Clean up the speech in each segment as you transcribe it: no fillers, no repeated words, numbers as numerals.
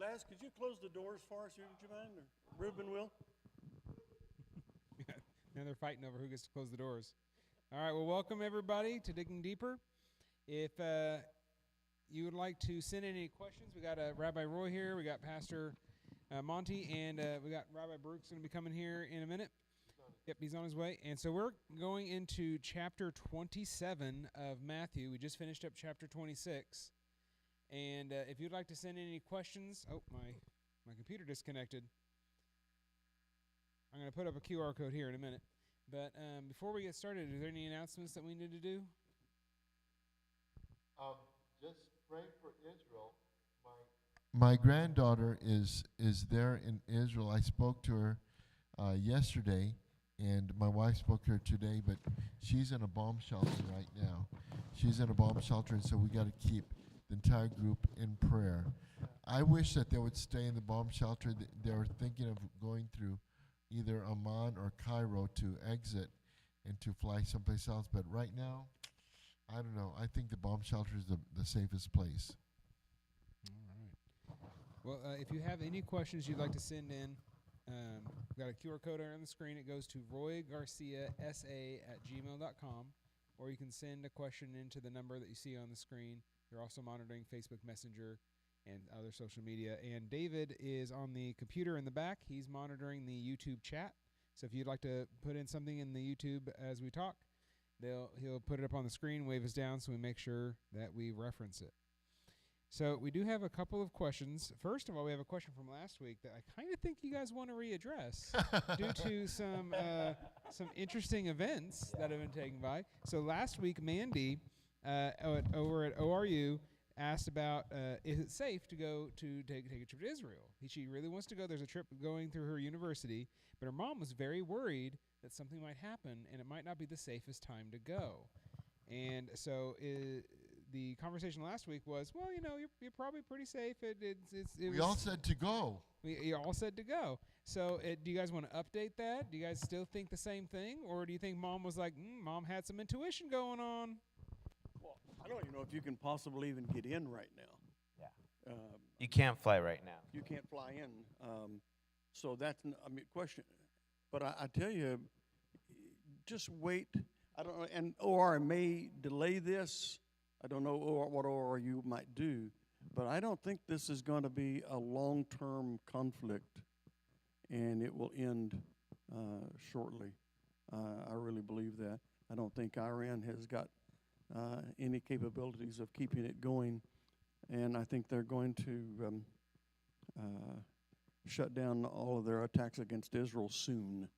Laz, could you close the doors for us, would you mind? Or Ruben will? Now they're fighting over who gets to close the doors. All right, well, welcome everybody to Digging Deeper. If you would like to send in any questions, we got Rabbi Roy here, we got Pastor Monty, and we got Rabbi Brooks going to be coming here in a minute. Yep, he's on his way. And so we're going into chapter 27 of Matthew. We just finished up chapter 26. And if you'd like to send in any questions, my computer disconnected. I'm going to put up a QR code here in a minute. But before we get started, are there any announcements that we need to do? Just pray for Israel. My granddaughter is there in Israel. I spoke to her yesterday, and my wife spoke to her today, but she's in a bomb shelter right now. She's in a bomb shelter, and so we got to keep the entire group in prayer. I wish that they would stay in the bomb shelter. They were thinking of going through either Amman or Cairo to exit and to fly someplace else, but right now, I don't know. I think the bomb shelter is the safest place. All right. Well, if you have any questions you'd like to send in, we've got a QR code on the screen. It goes to roygarciasa@gmail.com, or you can send a question into the number that you see on the screen. You're also monitoring Facebook Messenger and other social media. And David is on the computer in the back. He's monitoring the YouTube chat. So if you'd like to put in something in the YouTube as we talk, he'll put it up on the screen, wave us down, so we make sure that we reference it. So we do have a couple of questions. First of all, we have a question from last week that I kind of think you guys want to readdress due to some interesting events that have been taken by. So last week, Mandy over at ORU asked about is it safe to go to take a trip to Israel? She really wants to go. There's a trip going through her university, but her mom was very worried that something might happen and it might not be the safest time to go. And so the conversation last week was, well, you're probably pretty safe. We all said to go. You all said to go. So do you guys want to update that? Do you guys still think the same thing? Or do you think mom was like, mom had some intuition going on? Well, I don't even know if you can possibly even get in right now. Yeah. You can't fly right now. You can't fly in. So that's, question. But I tell you, just wait. I don't know, and OR may delay this. I don't know what ORU might do, but I don't think this is going to be a long-term conflict, and it will end shortly. I really believe that. I don't think Iran has got any capabilities of keeping it going, and I think they're going to shut down all of their attacks against Israel soon.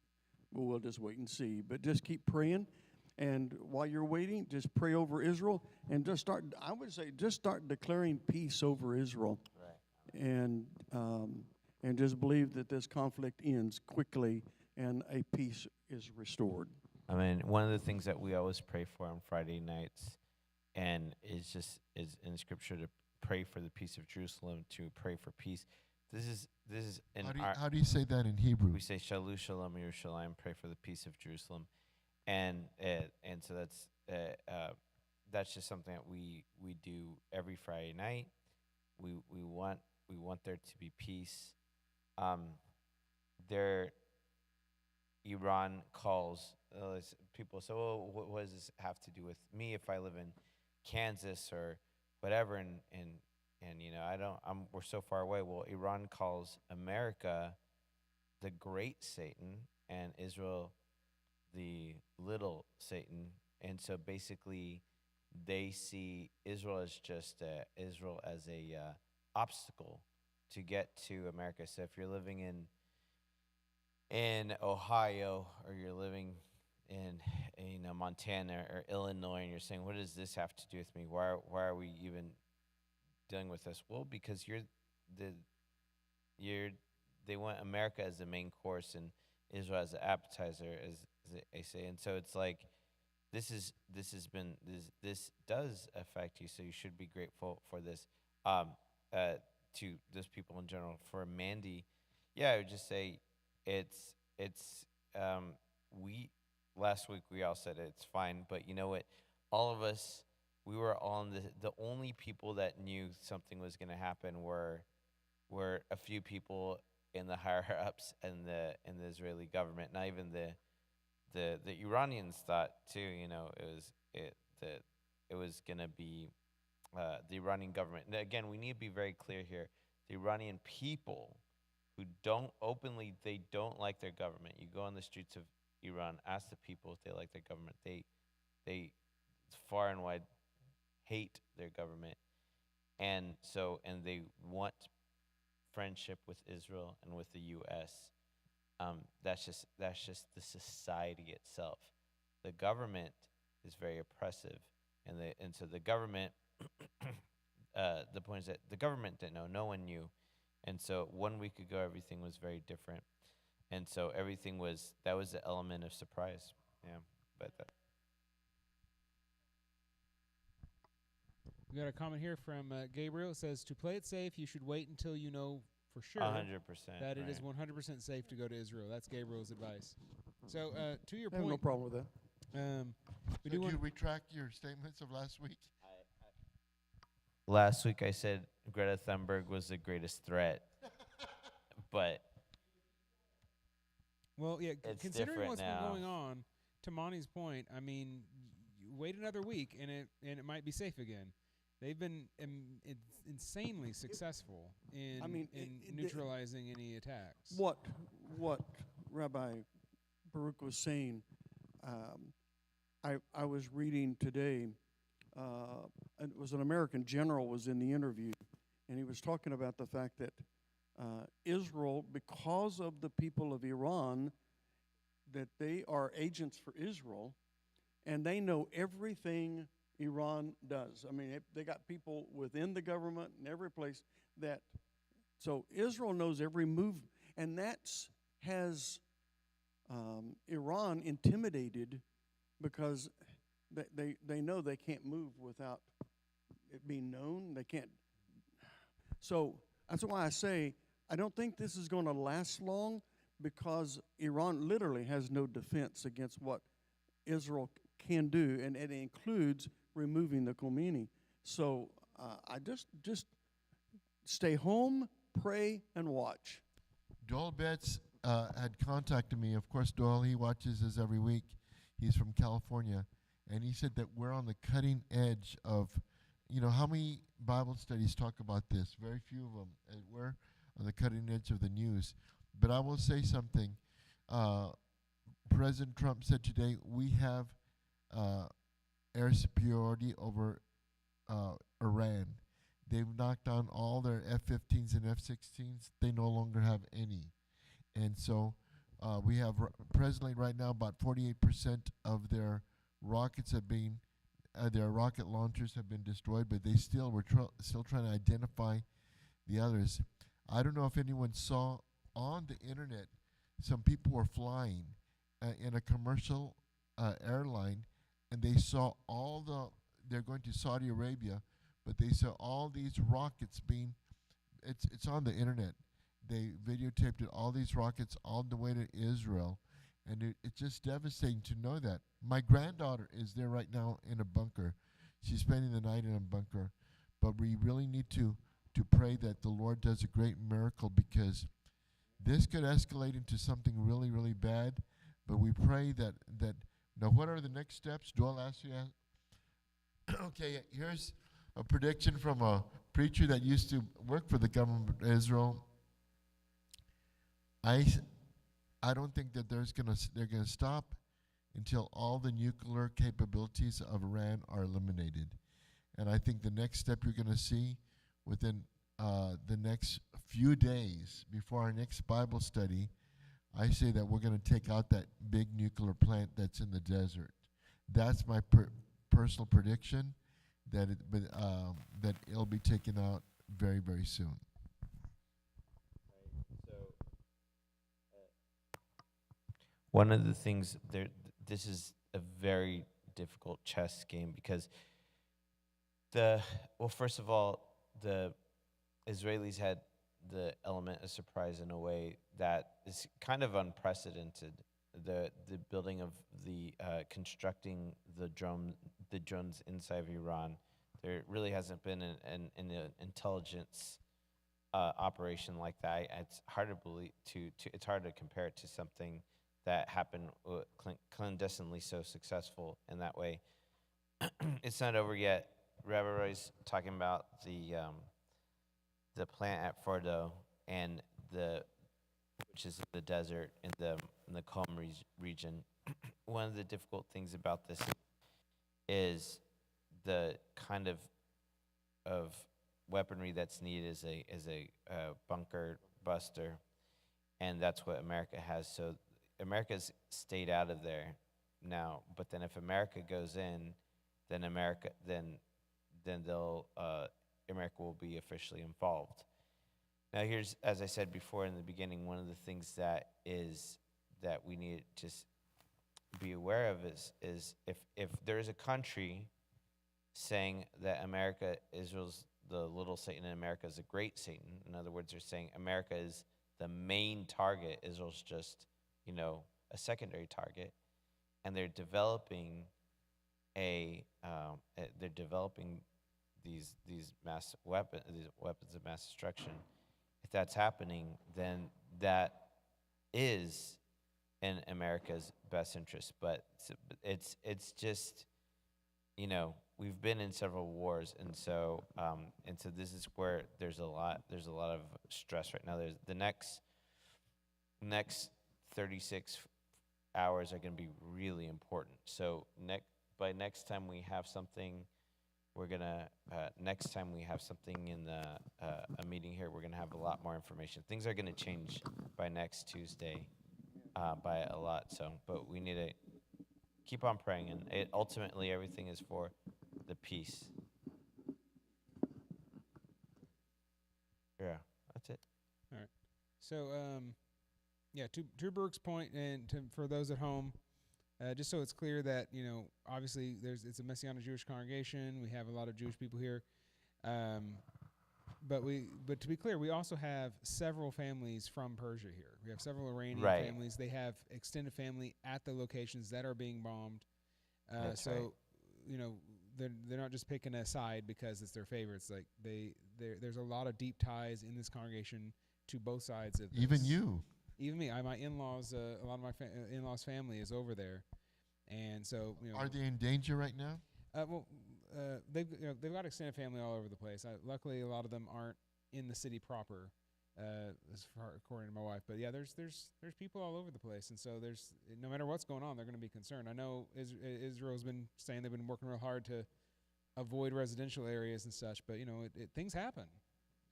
Well, we'll just wait and see. But just keep praying, and while you're waiting, just pray over Israel, and just start declaring peace over Israel, Right. and just believe that this conflict ends quickly and a peace is restored. I mean, one of the things that we always pray for on Friday nights, and is in Scripture to pray for the peace of Jerusalem, to pray for peace. This is in How do you say that in Hebrew? We say Shalom Shalom Yerushalayim, pray for the peace of Jerusalem, and so that's just something that we do every Friday night. We want there to be peace. Iran calls people say, "Well, what does this have to do with me if I live in Kansas or whatever?" And we're so far away. Well, Iran calls America the great Satan and Israel the little Satan, and so basically they see Israel as just a obstacle to get to America. So if you're living in Ohio, or you're living in Montana or Illinois, and you're saying, what does this have to do with me? Why are we even dealing with this? Well, because they want America as the main course and Israel as the appetizer, as they say. And so it's like this does affect you, so you should be grateful for this. To those people in general. For Mandy, I would just say last week we all said it's fine, but you know what? All of us, we were on the only people that knew something was going to happen were were a few people in the higher ups in the Israeli government. Not even the Iranians thought too. You know, it was gonna be the Iranian government. And again, we need to be very clear here. The Iranian people who they don't like their government. You go on the streets of Iran, ask the people if they like their government. They far and wide hate their government, and they want friendship with Israel and with the U.S. That's just the society itself. The government is very oppressive, and so the government. The point is that the government didn't know. No one knew, and so 1 week ago everything was very different, and so that was the element of surprise. Yeah, but We got a comment here from Gabriel. It says, to play it safe, you should wait until you know for sure 100%. that it is right. 100% safe to go to Israel. That's Gabriel's advice. So, to your I have no point, problem with that. we So do do you want. retract your statements of last week? Last week I said Greta Thunberg was the greatest threat, but Well, yeah, It's considering different what's now. been going on, to Monty's point, I mean, you wait another week and it might be safe again. They've been insanely successful in I mean, neutralizing any attacks. What Rabbi Baruch was saying, I was reading today. It was an American general was in the interview, and he was talking about the fact that Israel, because of the people of Iran, that they are agents for Israel, and they know everything Iran does. I mean, they got people within the government and every place that. So Israel knows every move, and has Iran intimidated because they know they can't move without it being known. They can't. So that's why I say I don't think this is going to last long, because Iran literally has no defense against what Israel can do, and it includes removing the Khomeini. So I just stay home, pray, and watch. Doyle Betts had contacted me. Of course, Doyle, he watches us every week. He's from California. And he said that we're on the cutting edge of, how many Bible studies talk about this? Very few of them. And we're on the cutting edge of the news. But I will say something. President Trump said today, we have air superiority over Iran. They've knocked down all their F-15s and F-16s. They no longer have any. And so we have presently right now about 48% of their rockets have been, their rocket launchers have been destroyed, but they we're still trying to identify the others. I don't know if anyone saw on the internet, some people were flying in a commercial airline, and they saw they're going to Saudi Arabia, but they saw all these rockets it's on the internet. They videotaped it, all these rockets all the way to Israel, and it's just devastating to know that. My granddaughter is there right now in a bunker. She's spending the night in a bunker, but we really need to pray that the Lord does a great miracle, because this could escalate into something really, really bad. But we pray that now, what are the next steps? Joel asked you. Okay, here's a prediction from a preacher that used to work for the government of Israel. I don't think that they're gonna stop until all the nuclear capabilities of Iran are eliminated. And I think the next step you're gonna see within the next few days before our next Bible study, I say that we're going to take out that big nuclear plant that's in the desert. That's my personal prediction, that it'll be taken out very, very soon. One of the things this is a very difficult chess game, because first of all, the Israelis had the element of surprise in a way that is kind of unprecedented. The building of constructing the drones inside of Iran. There really hasn't been an intelligence operation like that, it's hard to believe it's hard to compare it to something that happened clandestinely so successful in that way. It's not over yet. Rabbi Roy's talking about the plant at Fordo and which is the desert in the Qom region. One of the difficult things about this is the kind of weaponry that's needed is a bunker buster, and that's what America has. So America's stayed out of there now, but then if America goes in, then America will be officially involved. Now here's, as I said before in the beginning, one of the things that we need to be aware of is if there is a country saying that Israel's the little Satan, and America is a great Satan. In other words, they're saying America is the main target, Israel's just, a secondary target, and they're developing these weapons of mass destruction. If that's happening, then that is in America's best interest. But it's just, we've been in several wars, and so this is where there's a lot of stress right now. There's the next 36 hours are going to be really important. So by next time we have something, we're gonna next time we have something in a meeting here, we're gonna have a lot more information. Things are gonna change by next Tuesday by a lot. So, but we need to keep on praying, and ultimately everything is for the peace. Yeah, that's it. All right. So, to Brooks' point, and for those at home, just so it's clear that, obviously it's a Messianic Jewish congregation. We have a lot of Jewish people here. But to be clear, we also have several families from Persia here. We have several Iranian families. They have extended family at the locations that are being bombed. That's right. They're not just picking a side because it's their favorites. Like there's a lot of deep ties in this congregation to both sides of this. Even you. Even me. My in-laws, a lot of my in-laws' family is over there, and so Are they in danger right now? They've got extended family all over the place. Luckily, a lot of them aren't in the city proper, as far according to my wife. But yeah, there's people all over the place, and so there's no matter what's going on, they're going to be concerned. I know Israel's been saying they've been working real hard to avoid residential areas and such, but things happen.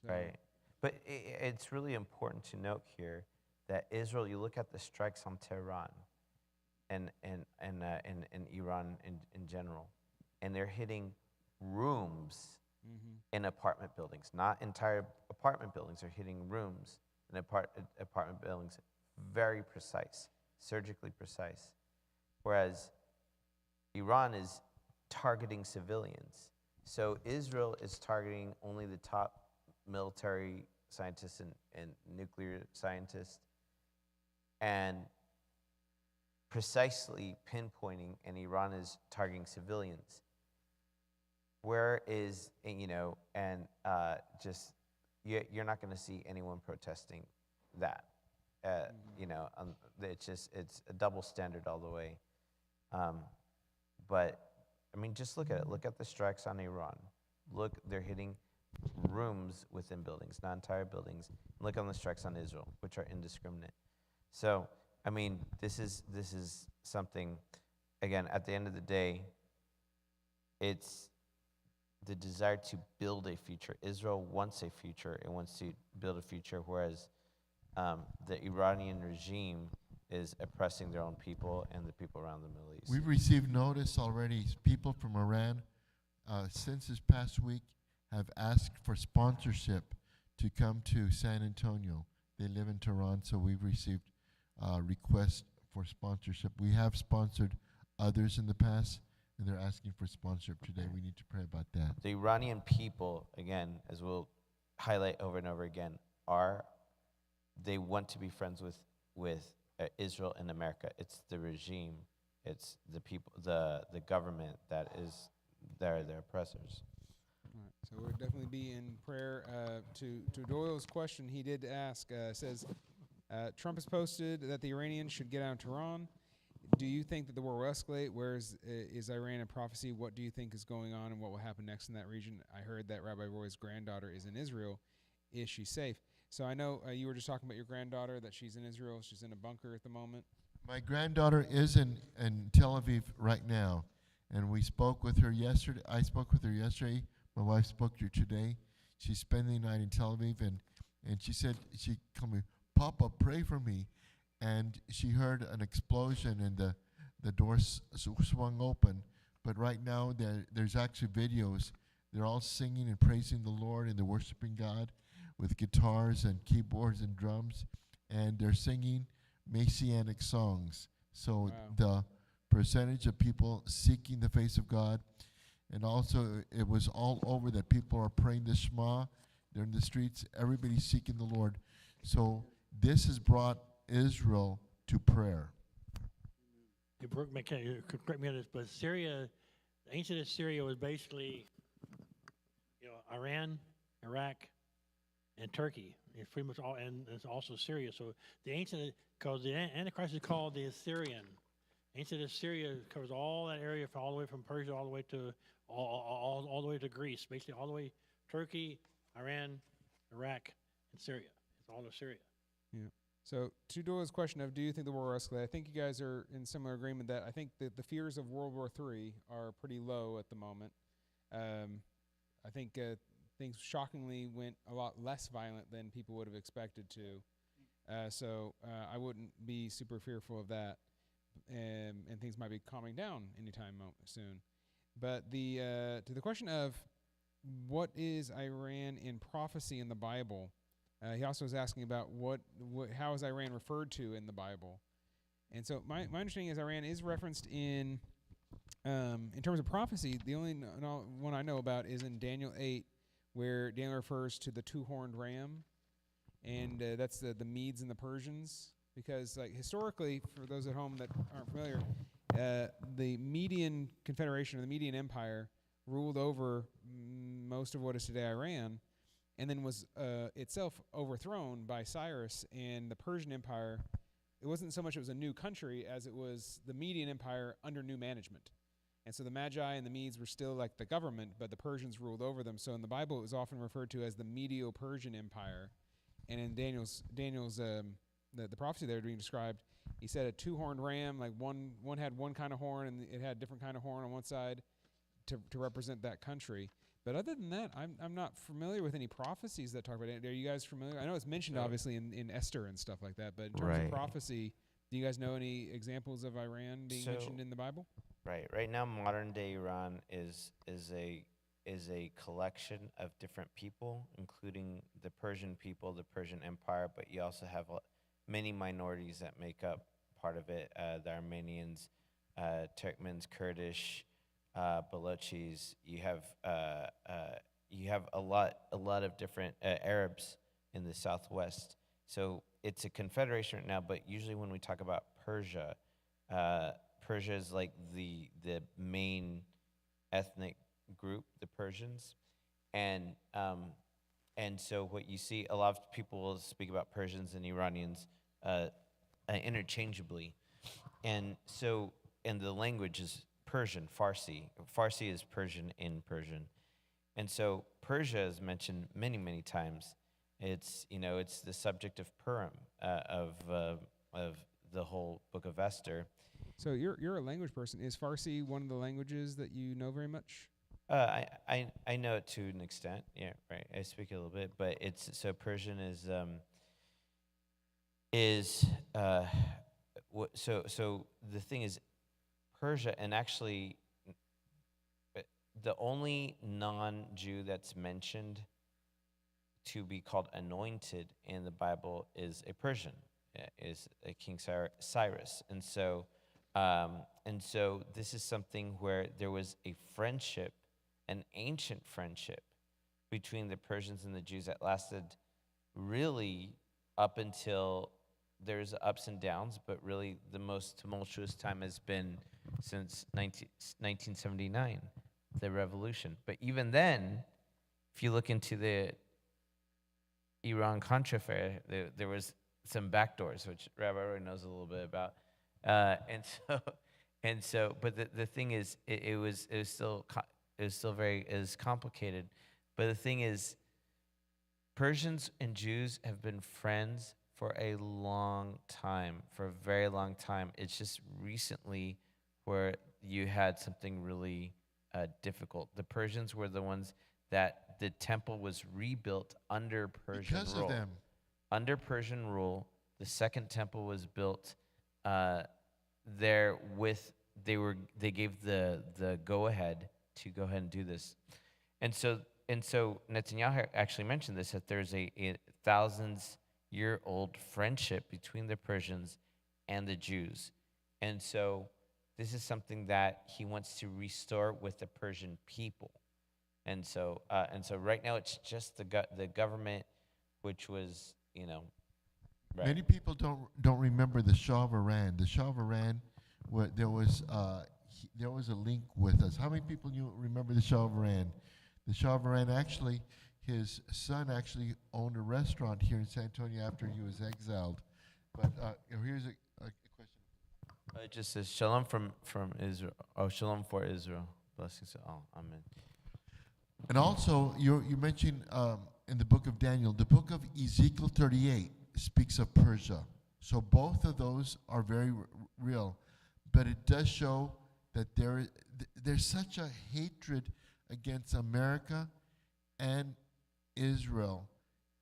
So. Right, but it's really important to note here that Israel, you look at the strikes on Tehran and Iran in general, and they're hitting rooms in apartment buildings, not entire apartment buildings. They're hitting rooms in apartment buildings, very precise, surgically precise, whereas Iran is targeting civilians. So Israel is targeting only the top military scientists and nuclear scientists, and precisely pinpointing, and Iran is targeting civilians. Where is, you're not going to see anyone protesting that. It's a double standard all the way. But, just look at it. Look at the strikes on Iran. Look, they're hitting rooms within buildings, not entire buildings. Look on the strikes on Israel, which are indiscriminate. So, this is something, again, at the end of the day, it's the desire to build a future. Israel wants a future. It wants to build a future, whereas the Iranian regime is oppressing their own people and the people around the Middle East. We've received notice already. People from Iran, since this past week, have asked for sponsorship to come to San Antonio. They live in Tehran, so we've received requests for sponsorship. We have sponsored others in the past, and they're asking for sponsorship today. We need to pray about that. The Iranian people, again, as we'll highlight over and over again, they want to be friends with Israel and America. It's the regime, it's the people, the government that is their oppressors. Right. So we'll definitely be in prayer. To Doyle's question, he did ask, says, Trump has posted that the Iranians should get out of Tehran. Do you think that the war will escalate? Where is Iran in prophecy? What do you think is going on and what will happen next in that region? I heard that Rabbi Roy's granddaughter is in Israel. Is she safe? So I know you were just talking about your granddaughter, that she's in Israel. She's in a bunker at the moment. My granddaughter is in Tel Aviv right now, and we spoke with her yesterday. I spoke with her yesterday. My wife spoke to her today. She's spending the night in Tel Aviv, and she said, she called me, Papa, pray for me. And she heard an explosion, and the door swung open. But right now, there's actually videos. They're all singing and praising the Lord, and they're worshiping God with guitars and keyboards and drums, and they're singing Messianic songs. So the percentage of people seeking the face of God, and also it was all over that people are praying the Shema. They're in the streets. Everybody's seeking the Lord. So this has brought Israel to prayer. Correct me on this, but Syria, ancient Assyria was basically, Iran, Iraq, and Turkey. It's pretty much all, and it's also Syria. So the ancient, because the Antichrist is called the Assyrian. Ancient Assyria covers all that area, all the way from Persia all the way to all the way to Greece, basically all the way Turkey, Iran, Iraq, and Syria. It's all of Syria. Yeah. So to Doyle's question of, do you think the war will escalate? I think you guys are in similar agreement that I think that the fears of World War III are pretty low at the moment. I think things shockingly went a lot less violent than people would have expected to. So I wouldn't be super fearful of that. And things might be calming down anytime soon. But to the question of what is Iran in prophecy in the Bible, he also was asking about how is Iran referred to in the Bible. And so my understanding is Iran is referenced in terms of prophecy. The only one I know about is in Daniel 8, where Daniel refers to the two-horned ram, and that's the Medes and the Persians. Because historically, for those at home that aren't familiar, the Median Confederation or the Median Empire ruled over most of what is today Iran, and then was itself overthrown by Cyrus and the Persian Empire. It wasn't so much it was a new country as it was the Median Empire under new management. And so the Magi and the Medes were still like the government, but the Persians ruled over them. So in the Bible, it was often referred to as the Medo-Persian Empire. And in Daniel's the prophecy there being described, he said a two-horned ram, like one had one kind of horn and it had a different kind of horn on one side to represent that country. But other than that, I'm not familiar with any prophecies that talk about it. Are you guys familiar? I know it's mentioned obviously in Esther and stuff like that, but in terms of prophecy, do you guys know any examples of Iran being mentioned in the Bible? Right now, modern day Iran is a collection of different people, including the Persian people, the Persian Empire, but you also have many minorities that make up part of it, the Armenians, Turkmens, Kurdish, Balochis. You have a lot of different Arabs in the southwest. So it's a confederation right now, but usually when we talk about Persia, Persia is like the main ethnic group, the Persians, and so what you see, a lot of people will speak about Persians and Iranians interchangeably, and the language is Persian, Farsi. Farsi is Persian in Persian, and so Persia is mentioned many, many times. It's the subject of Purim, of the whole book of Esther. So you're a language person. Is Farsi one of the languages that you know very much? I know it to an extent. Yeah, right. I speak a little bit, but Persian so the thing is Persia, and actually the only non-Jew that's mentioned to be called anointed in the Bible is a Persian, is a King Cyrus, and so this is something where there was a friendship, an ancient friendship between the Persians and the Jews that lasted really up until there's ups and downs, but really the most tumultuous time has been since 1979, the revolution. But even then, if you look into the Iran-Contra affair, there was some backdoors, which Rabbi Roy knows a little bit about. And so, but the thing is, it was still complicated. But the thing is, Persians and Jews have been friends for a long time, for a very long time. It's just recently where you had something really difficult. The Persians were the ones that the temple was rebuilt under Persian Because rule. of them. Under Persian rule, the second temple was built there with they gave the go ahead to go ahead and do this. And so Netanyahu actually mentioned this, that there's a thousands-year-old friendship between the Persians and the Jews. And so this is something that he wants to restore with the Persian people. And so right now it's just the government, which was, right. Many people don't remember the Shah of Iran. The Shah of Iran, there was a link with us. How many people remember the Shah of Iran? The Shah of Iran, actually, his son actually owned a restaurant here in San Antonio after he was exiled. But here's a question. It just says shalom from Israel. Oh, shalom for Israel. Blessings to all. Amen. And also, you mentioned in the book of Daniel, the book of Ezekiel 38 speaks of Persia. So both of those are very real. But it does show that there's such a hatred against America and Israel.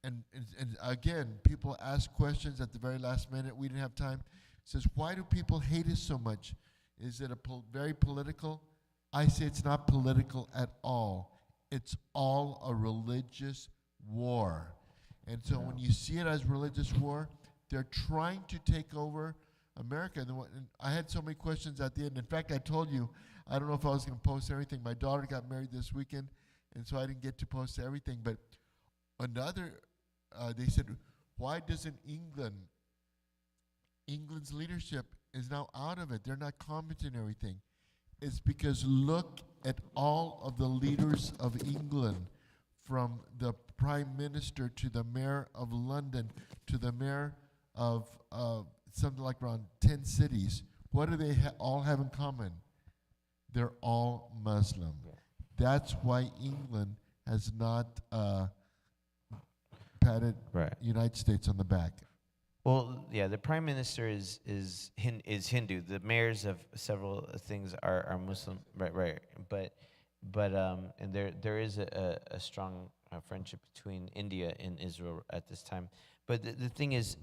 And again, people ask questions at the very last minute. We didn't have time. It says, why do people hate us so much? Is it very political? I say it's not political at all. It's all a religious war. And so when you see it as religious war, they're trying to take over America. And I had so many questions at the end. In fact, I told you, I don't know if I was going to post everything. My daughter got married this weekend, and so I didn't get to post everything. But they said, why doesn't England's leadership is now out of it? They're not commenting everything. It's because look at all of the leaders of England, from the Prime Minister to the Mayor of London to the Mayor of something like around 10 cities. What do they all have in common? They're all Muslim. Yeah. That's why England has not patted Right. United States on the back. Well, yeah, the prime minister is Hindu. The mayors of several things are Muslim, right. But and there is a strong friendship between India and Israel at this time. But the thing is,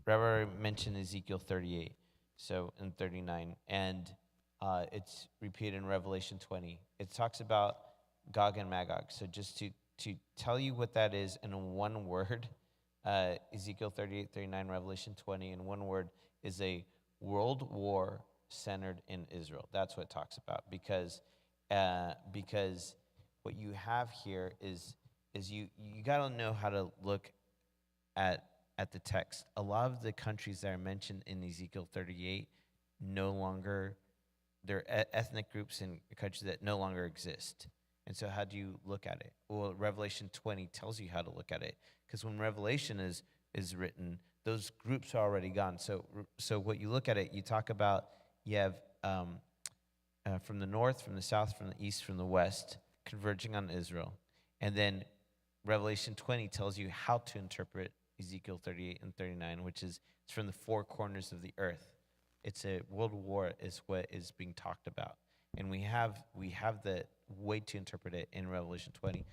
Rabbi mentioned Ezekiel 38, so in 39, and it's repeated in Revelation 20. It talks about Gog and Magog. So just to tell you what that is in one word. Ezekiel 38, 39, Revelation 20, in one word, is a world war centered in Israel. That's what it talks about, because what you have here is you got to know how to look at the text. A lot of the countries that are mentioned in Ezekiel 38 no longer, they're ethnic groups and countries that no longer exist. And so how do you look at it? Well, Revelation 20 tells you how to look at it. Because when Revelation is written, those groups are already gone. So what you look at it, you talk about, you have from the north, from the south, from the east, from the west, converging on Israel. And then Revelation 20 tells you how to interpret Ezekiel 38 and 39, which is it's from the four corners of the earth. It's a world war is what is being talked about. And we have the way to interpret it in Revelation 20.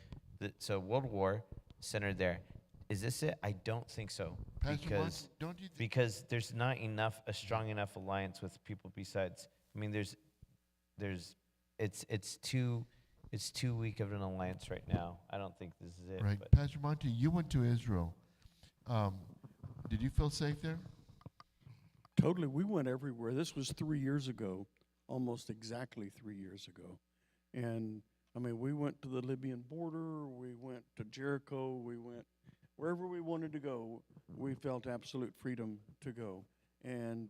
So world war centered there. Is this it? I don't think so. Pastor Martin, don't you think? Because there's not a strong enough alliance with people besides. I mean, it's too weak of an alliance right now. I don't think this is it. Right. But Pastor Monty, you went to Israel. Did you feel safe there? Totally. We went everywhere. This was 3 years ago, almost exactly 3 years ago. And, I mean, we went to the Libyan border. We went to Jericho. We went wherever we wanted to go. We felt absolute freedom to go. And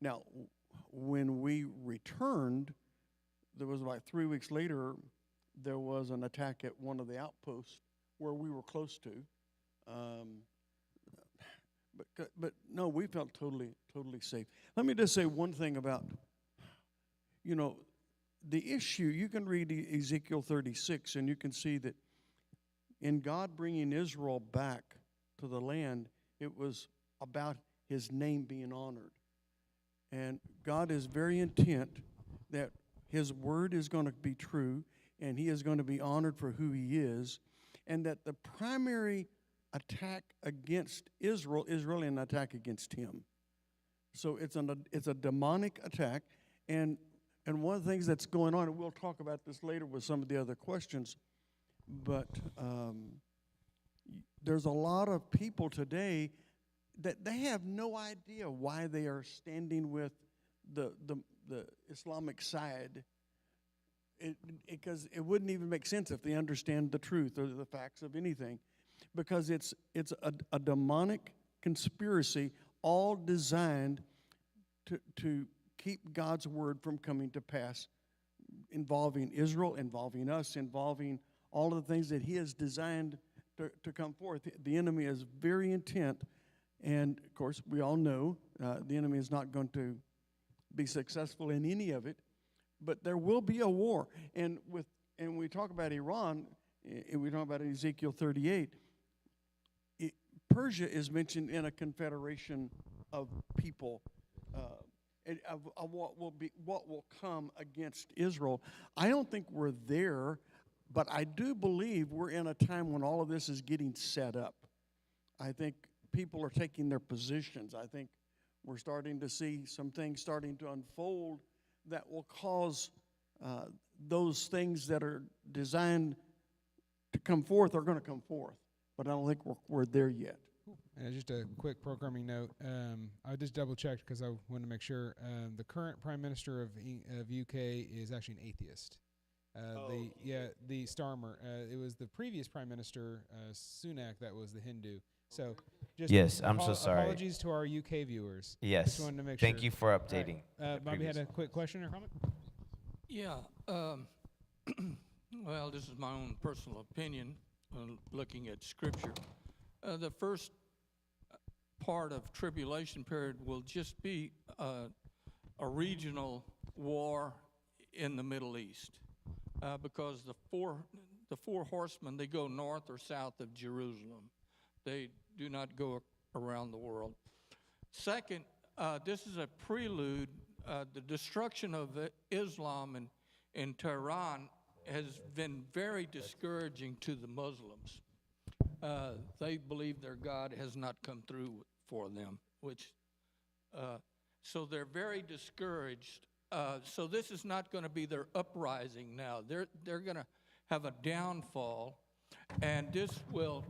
now, when we returned, there was about 3 weeks later, there was an attack at one of the outposts where we were close to. But no, we felt totally safe. Let me just say one thing about, the issue. You can read Ezekiel 36, and you can see that in God bringing Israel back to the land, it was about his name being honored. And God is very intent that his word is going to be true, and he is going to be honored for who he is, and that the primary attack against Israel is really an attack against him. So it's a demonic attack, and one of the things that's going on, and we'll talk about this later with some of the other questions, but there's a lot of people today that they have no idea why they are standing with the Islamic side, because it wouldn't even make sense if they understand the truth or the facts of anything, because it's a demonic conspiracy, all designed to keep God's word from coming to pass, involving Israel, involving us, involving all of the things that he has designed to come forth. The enemy is very intent, and of course we all know the enemy is not going to be successful in any of it, but there will be a war. And we talk about Iran, and we talk about Ezekiel 38, Persia is mentioned in a confederation of people, of what will come against Israel. I don't think we're there, but I do believe we're in a time when all of this is getting set up. I think people are taking their positions. I think we're starting to see some things starting to unfold that will cause those things that are designed to come forth are going to come forth. But I don't think we're there yet. Just a quick programming note. I just double checked because I wanted to make sure. The current Prime Minister of UK is actually an atheist. The Starmer. It was the previous Prime Minister, Sunak, that was the Hindu. So, just Yes, I'm so sorry. Apologies to our UK viewers. Yes. Just wanted to make Thank sure. you for updating. the Bobby had previous a quick question or comment? Yeah. Well, this is my own personal opinion looking at Scripture. The first part of tribulation period will just be a regional war in the Middle East because the four horsemen, they go north or south of Jerusalem. They do not go around the world. Second, this is a prelude. The destruction of Islam in Tehran has been very discouraging to the Muslims. They believe their God has not come through for them, so they're very discouraged. So this is not going to be their uprising now. They're going to have a downfall, and this will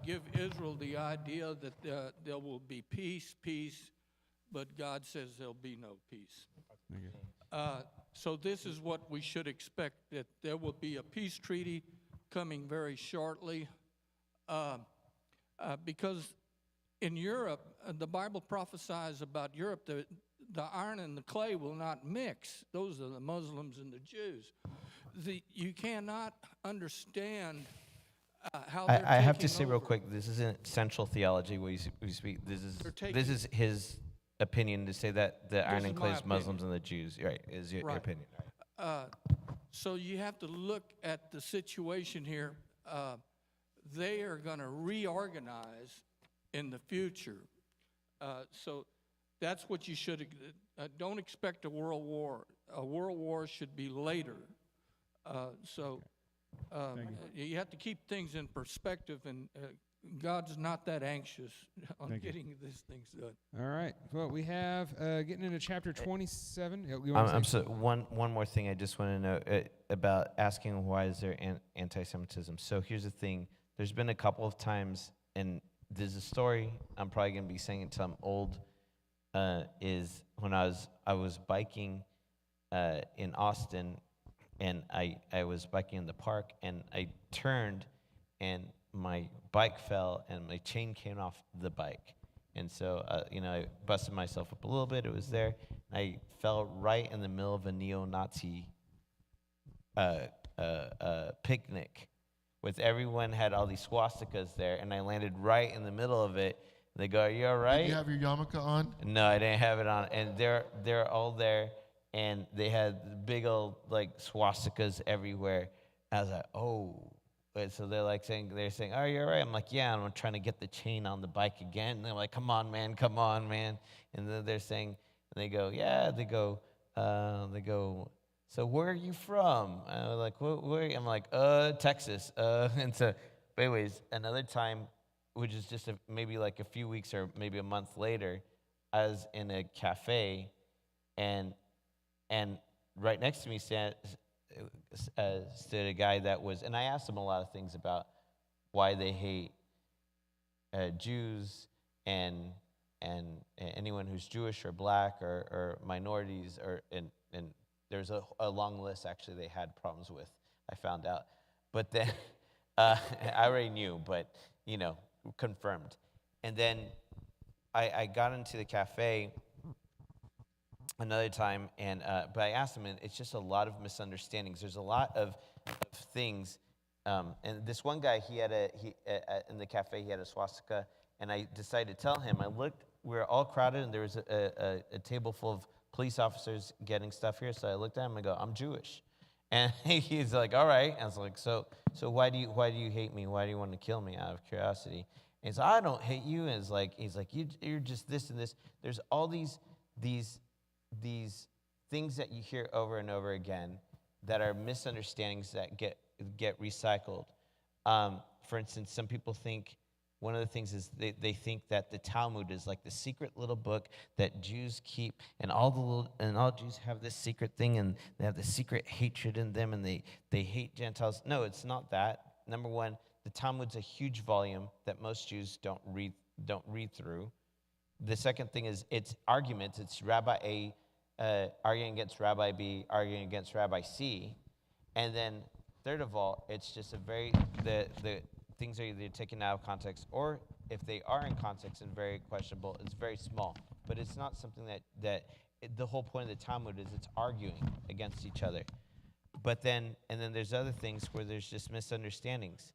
give Israel the idea that there will be peace, but God says there'll be no peace. So this is what we should expect, that there will be a peace treaty coming very shortly, because in Europe, the Bible prophesies about Europe, the iron and the clay will not mix. Those are the Muslims and the Jews. You cannot understand how they're I have to taking say real over. quick, this isn't central theology we speak. They're This taking- is his opinion to say that the iron This and is clay my is Muslims and the Jews. Right, is your Right. opinion. So you have to look at the situation here. They are going to reorganize in the future. So that's what you should, don't expect a world war. A world war should be later. You have to keep things in perspective, and God's not that anxious on Thank you. getting these things done. All right. Well, we have getting into chapter 27. You wanna I'm say- so one more thing I just want to know about asking why is there anti-Semitism. So here's the thing: there's been a couple of times, and there's a story. I'm probably gonna be saying it till I'm old. Is when I was biking in Austin, and I was biking in the park, and I turned, and my bike fell, and my chain came off the bike. And so, I busted myself up a little bit. It was there. I fell right in the middle of a neo-Nazi picnic with everyone had all these swastikas there, and I landed right in the middle of it. They go, "Are you all right?" Did you have your yarmulke on? No, I didn't have it on. And they're all there, and they had big old like swastikas everywhere. I was like, "Oh." And so they're saying, "Oh, you're right." I'm like, "Yeah." And I'm trying to get the chain on the bike again. And they're like, come on, man." And then they're saying, and they go, "Yeah." They go, "So where are you from?" And I'm like, where? I'm like, Texas. And so, but anyways, another time, which is just maybe like a few weeks or maybe a month later, I was in a cafe, and right next to me stood a guy that was, and I asked him a lot of things about why they hate Jews and anyone who's Jewish or black or minorities, and there's a long list actually they had problems with, I found out. But then I already knew, but confirmed. And then I got into the cafe another time, and but I asked him, and it's just a lot of misunderstandings. There's a lot of things, and this one guy, in the cafe, he had a swastika, and I decided to tell him. I looked, we were all crowded, and there was a table full of police officers getting stuff here, so I looked at him and I go, "I'm Jewish." And he's like, "All right." And I was like, so why do you hate me? Why do you want to kill me? Out of curiosity. And he's like, "I don't hate you." And he's like, you're just this and this. There's all these things that you hear over and over again that are misunderstandings that get recycled. For instance, some people think, one of the things is they think that the Talmud is like the secret little book that Jews keep, and all Jews have this secret thing, and they have this secret hatred in them, and they hate Gentiles. No, it's not that. Number one, the Talmud's a huge volume that most Jews don't read through. The second thing is it's arguments. It's Rabbi A arguing against Rabbi B, arguing against Rabbi C, and then third of all, it's just the things are either taken out of context, or if they are in context and very questionable, it's very small. But it's not something that the whole point of the Talmud is it's arguing against each other. But then there's other things where there's just misunderstandings.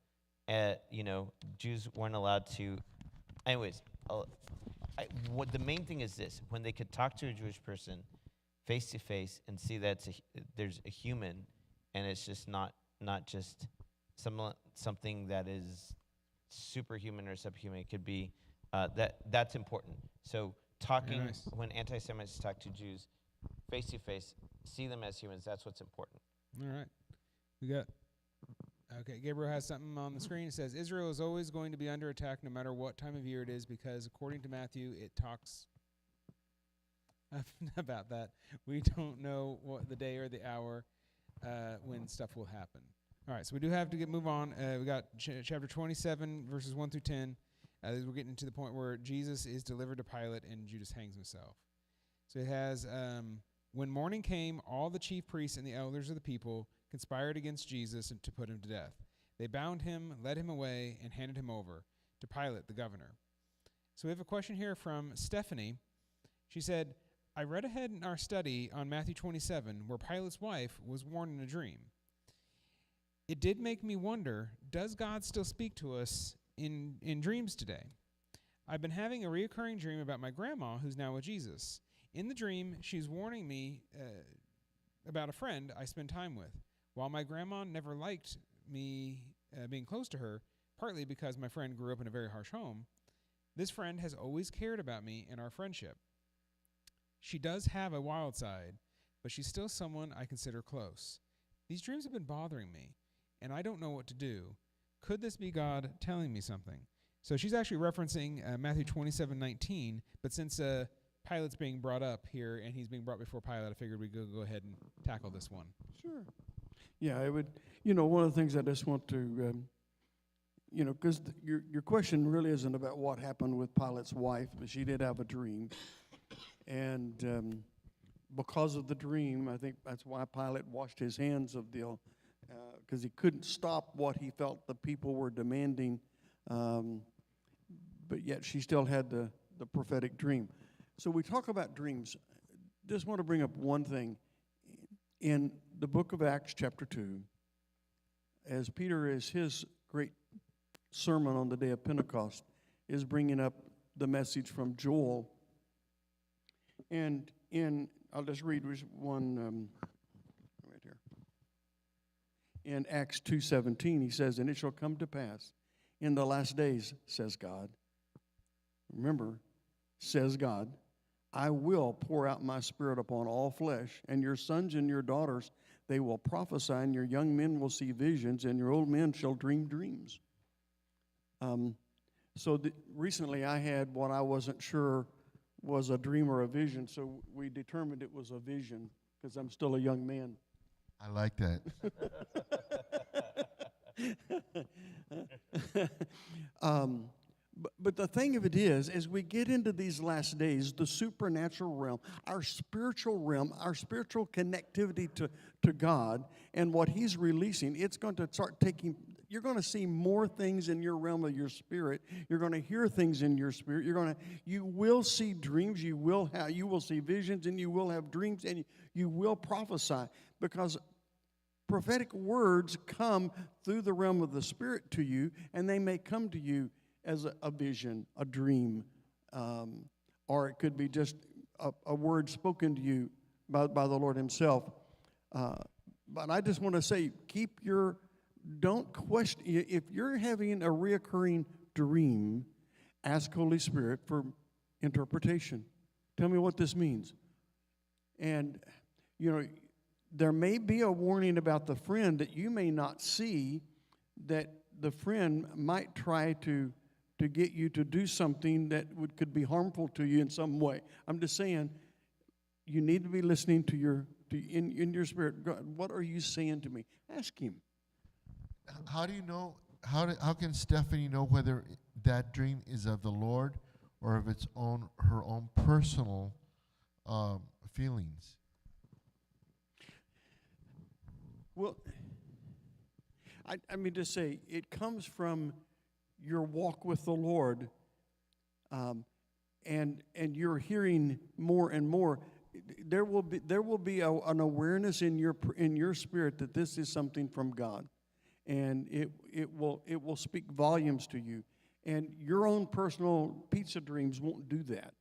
Jews weren't allowed to. Anyways, the main thing is this: when they could talk to a Jewish person face to face and see that there's a human, and it's just not just something that is superhuman or subhuman. It could be that's important. So talking, nice. When anti-Semites talk to Jews face to face, see them as humans. That's what's important. All right. Okay, Gabriel has something on the screen. It says, Israel is always going to be under attack no matter what time of year it is, because according to Matthew, it talks about that. We don't know what the day or the hour when stuff will happen. All right, so we do have to move on. We got chapter 27, verses 1 through 10. We're getting to the point where Jesus is delivered to Pilate and Judas hangs himself. So it has, when morning came, all the chief priests and the elders of the people conspired against Jesus and to put him to death. They bound him, led him away, and handed him over to Pilate, the governor. So we have a question here from Stephanie. She said, I read ahead in our study on Matthew 27 where Pilate's wife was warned in a dream. It did make me wonder, does God still speak to us in dreams today? I've been having a reoccurring dream about my grandma who's now with Jesus. In the dream, she's warning me about a friend I spend time with. While my grandma never liked me being close to her, partly because my friend grew up in a very harsh home, this friend has always cared about me and our friendship. She does have a wild side, but she's still someone I consider close. These dreams have been bothering me, and I don't know what to do. Could this be God telling me something? So she's actually referencing Matthew 27:19, but since Pilate's being brought up here and he's being brought before Pilate, I figured we'd go ahead and tackle this one. Sure. Yeah, it would. One of the things I just want to, because your question really isn't about what happened with Pilate's wife, but she did have a dream, and because of the dream, I think that's why Pilate washed his hands of the, because he couldn't stop what he felt the people were demanding, but yet she still had the prophetic dream. So we talk about dreams. Just want to bring up one thing. In the book of Acts, chapter 2, as Peter, is his great sermon on the day of Pentecost, is bringing up the message from Joel. And I'll just read one right here. In Acts 2:17, he says, "And it shall come to pass in the last days, says God." Remember, says God, "I will pour out my Spirit upon all flesh, and your sons and your daughters, they will prophesy, and your young men will see visions, and your old men shall dream dreams." Recently I had what I wasn't sure was a dream or a vision, so we determined it was a vision because I'm still a young man. I like that. But the thing of it is, as we get into these last days, the supernatural realm, our spiritual connectivity to God and what He's releasing, it's going to start taking, you're going to see more things in your realm of your spirit. You're going to hear things in your spirit. You will see dreams, you will see visions, and you will have dreams, and you will prophesy, because prophetic words come through the realm of the spirit to you, and they may come to you as a vision, a dream, or it could be just a word spoken to you by the Lord Himself. But I just want to say, don't question. If you're having a reoccurring dream, ask Holy Spirit for interpretation. Tell me what this means. And, there may be a warning about the friend that you may not see, that the friend might try to get you to do something that could be harmful to you in some way. I'm just saying, you need to be listening to in your spirit. God, what are you saying to me? Ask Him. How do you know? How can Stephanie know whether that dream is of the Lord or of her own personal feelings? Well, I mean to say, it comes from your walk with the Lord, and you're hearing more and more. There will be an awareness in your spirit that this is something from God, and it will speak volumes to you. And your own personal pizza dreams won't do that.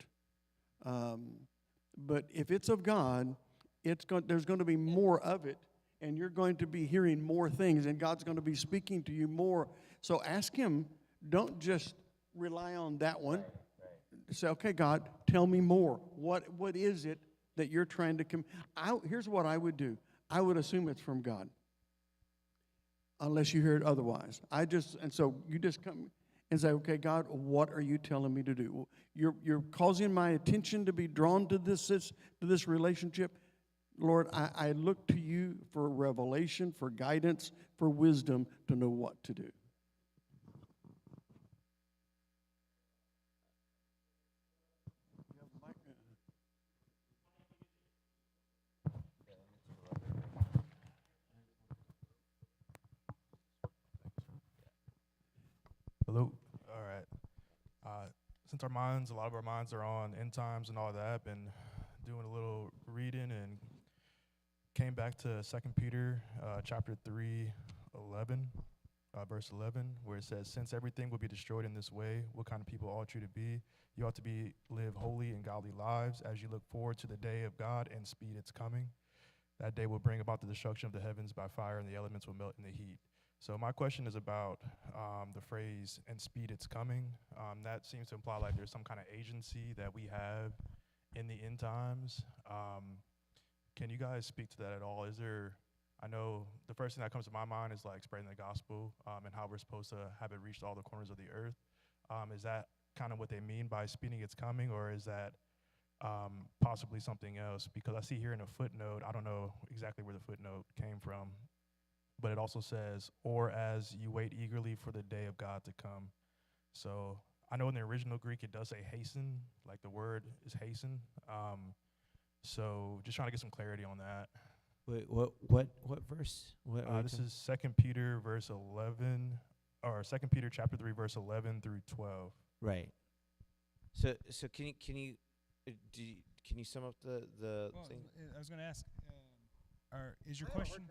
But if it's of God, there's going to be more of it, and you're going to be hearing more things, and God's going to be speaking to you more. So ask Him. Don't just rely on that one. Right. Say, okay, God, tell me more. What is it that you're trying to here's what I would do. I would assume it's from God, unless you hear it otherwise. So you just come and say, okay, God, what are you telling me to do? You're causing my attention to be drawn to this relationship. Lord, I look to you for revelation, for guidance, for wisdom to know what to do. Hello. All right. Since a lot of our minds are on end times and all that, I've been doing a little reading and came back to 2 Peter chapter 3, verse 11, where it says, "Since everything will be destroyed in this way, what kind of people ought you to be? You ought to live holy and godly lives as you look forward to the day of God and speed its coming. That day will bring about the destruction of the heavens by fire, and the elements will melt in the heat." So my question is about the phrase, "and speed its coming." That seems to imply like there's some kind of agency that we have in the end times. Can you guys speak to that at all? I know the first thing that comes to my mind is like spreading the gospel and how we're supposed to have it reach all the corners of the earth. Is that kind of what they mean by speeding its coming, or is that possibly something else? Because I see here in a footnote, I don't know exactly where the footnote came from, but it also says, "or as you wait eagerly for the day of God to come." So I know in the original Greek it does say hasten, like the word is hasten. So just trying to get some clarity on that. Wait, what verse? This is 2 Peter verse 11, or 2 Peter chapter 3 verse 11 through 12. Right. So can you sum up the thing? I was going to ask, is your question?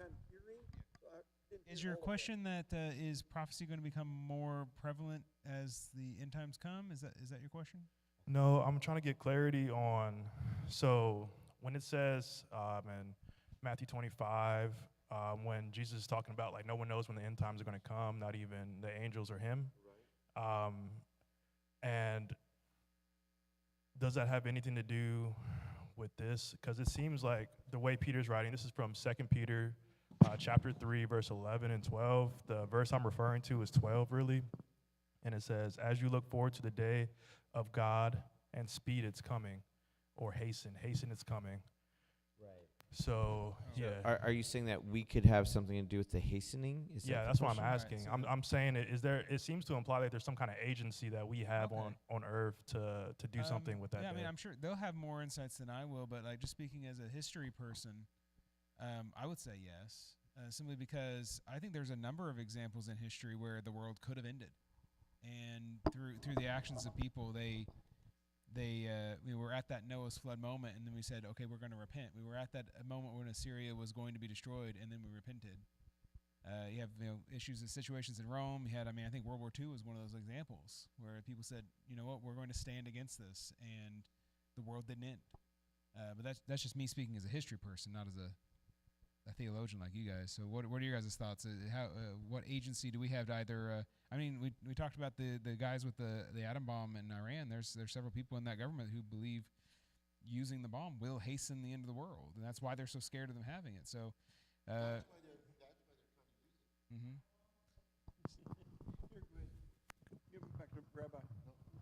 Is your question that is prophecy going to become more prevalent as the end times come? Is that your question? No, I'm trying to get clarity on. So when it says in Matthew 25, when Jesus is talking about like no one knows when the end times are going to come, not even the angels or him. And does that have anything to do with this? Because it seems like the way Peter's writing, this is from 2 Peter chapter 3, verse 11 and 12. The verse I'm referring to is 12, really. And it says, as you look forward to the day of God and speed its coming, or hasten its coming. Right. So, yeah. Are you saying that we could have something to do with the hastening? Is that Yeah, the that's what I'm question? asking. Right, so I'm saying it seems to imply that there's some kind of agency that we have Okay. on earth to do something with that Yeah, I day. mean, I'm sure they'll have more insights than I will, but like just speaking as a history person, I would say yes, simply because I think there's a number of examples in history where the world could have ended, and through the actions of people, we were at that Noah's flood moment, and then we said, okay, we're going to repent. We were at that moment when Assyria was going to be destroyed, and then we repented. You have issues and situations in Rome. You had, I think World War II was one of those examples where people said, you know what, we're going to stand against this, and the world didn't end. But that's just me speaking as a history person, not as a theologian like you guys. So what are your guys' thoughts? What agency do we have to either? We talked about the guys with the atom bomb in Iran. There's several people in that government who believe using the bomb will hasten the end of the world, and that's why they're so scared of them having it. So. Give it back to Rabbi.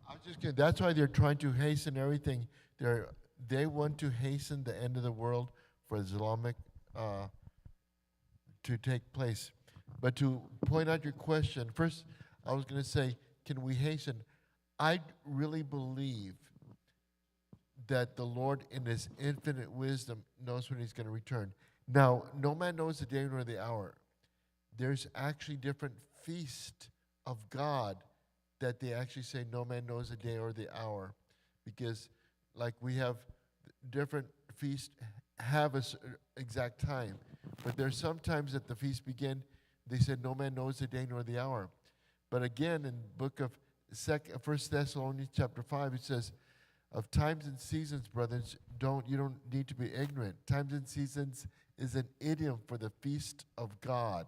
I was just kidding. That's why they're trying to hasten everything. They want to hasten the end of the world for Islamic to take place. But to point out your question, first I was going to say, can we hasten? I really believe that the Lord in his infinite wisdom knows when he's going to return. Now, no man knows the day nor the hour. There's actually different feasts of God that they actually say no man knows the day or the hour, because like we have different feasts have a exact time, but there's sometimes that the feast begin, they said no man knows the day nor the hour. But again, in book of 1 Thessalonians chapter 5, it says, of times and seasons, brothers, you don't need to be ignorant. Times and seasons is an idiom for the feast of God.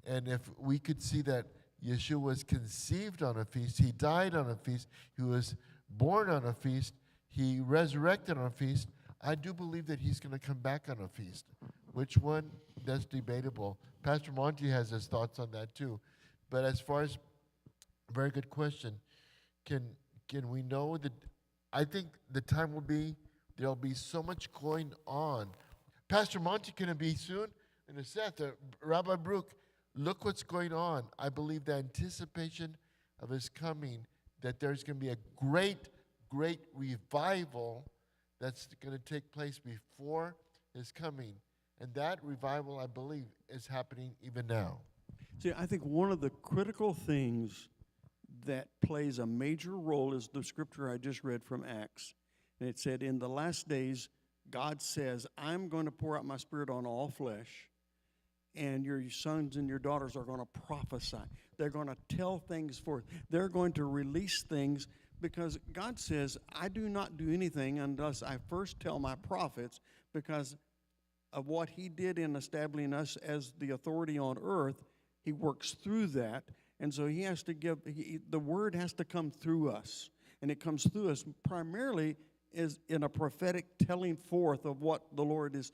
And if we could see that Yeshua was conceived on a feast, he died on a feast, he was born on a feast, he resurrected on a feast, I do believe that he's going to come back on a feast. Which one? That's debatable. Pastor Monty has his thoughts on that too. But as far as, very good question, can we know that, I think the time will be, there'll be so much going on. Pastor Monty can be soon in a set. Rabbi Brook, look what's going on. I believe the anticipation of his coming, that there's going to be a great, great revival that's going to take place before his coming. And that revival, I believe, is happening even now. See, I think one of the critical things that plays a major role is the scripture I just read from Acts. And it said, in the last days, God says, I'm going to pour out my spirit on all flesh, and your sons and your daughters are going to prophesy. They're going to tell things forth. They're going to release things, because God says, I do not do anything unless I first tell my prophets, because of what he did in establishing us as the authority on earth. He works through that. And so he has to the word has to come through us. And it comes through us primarily is in a prophetic telling forth of what the Lord is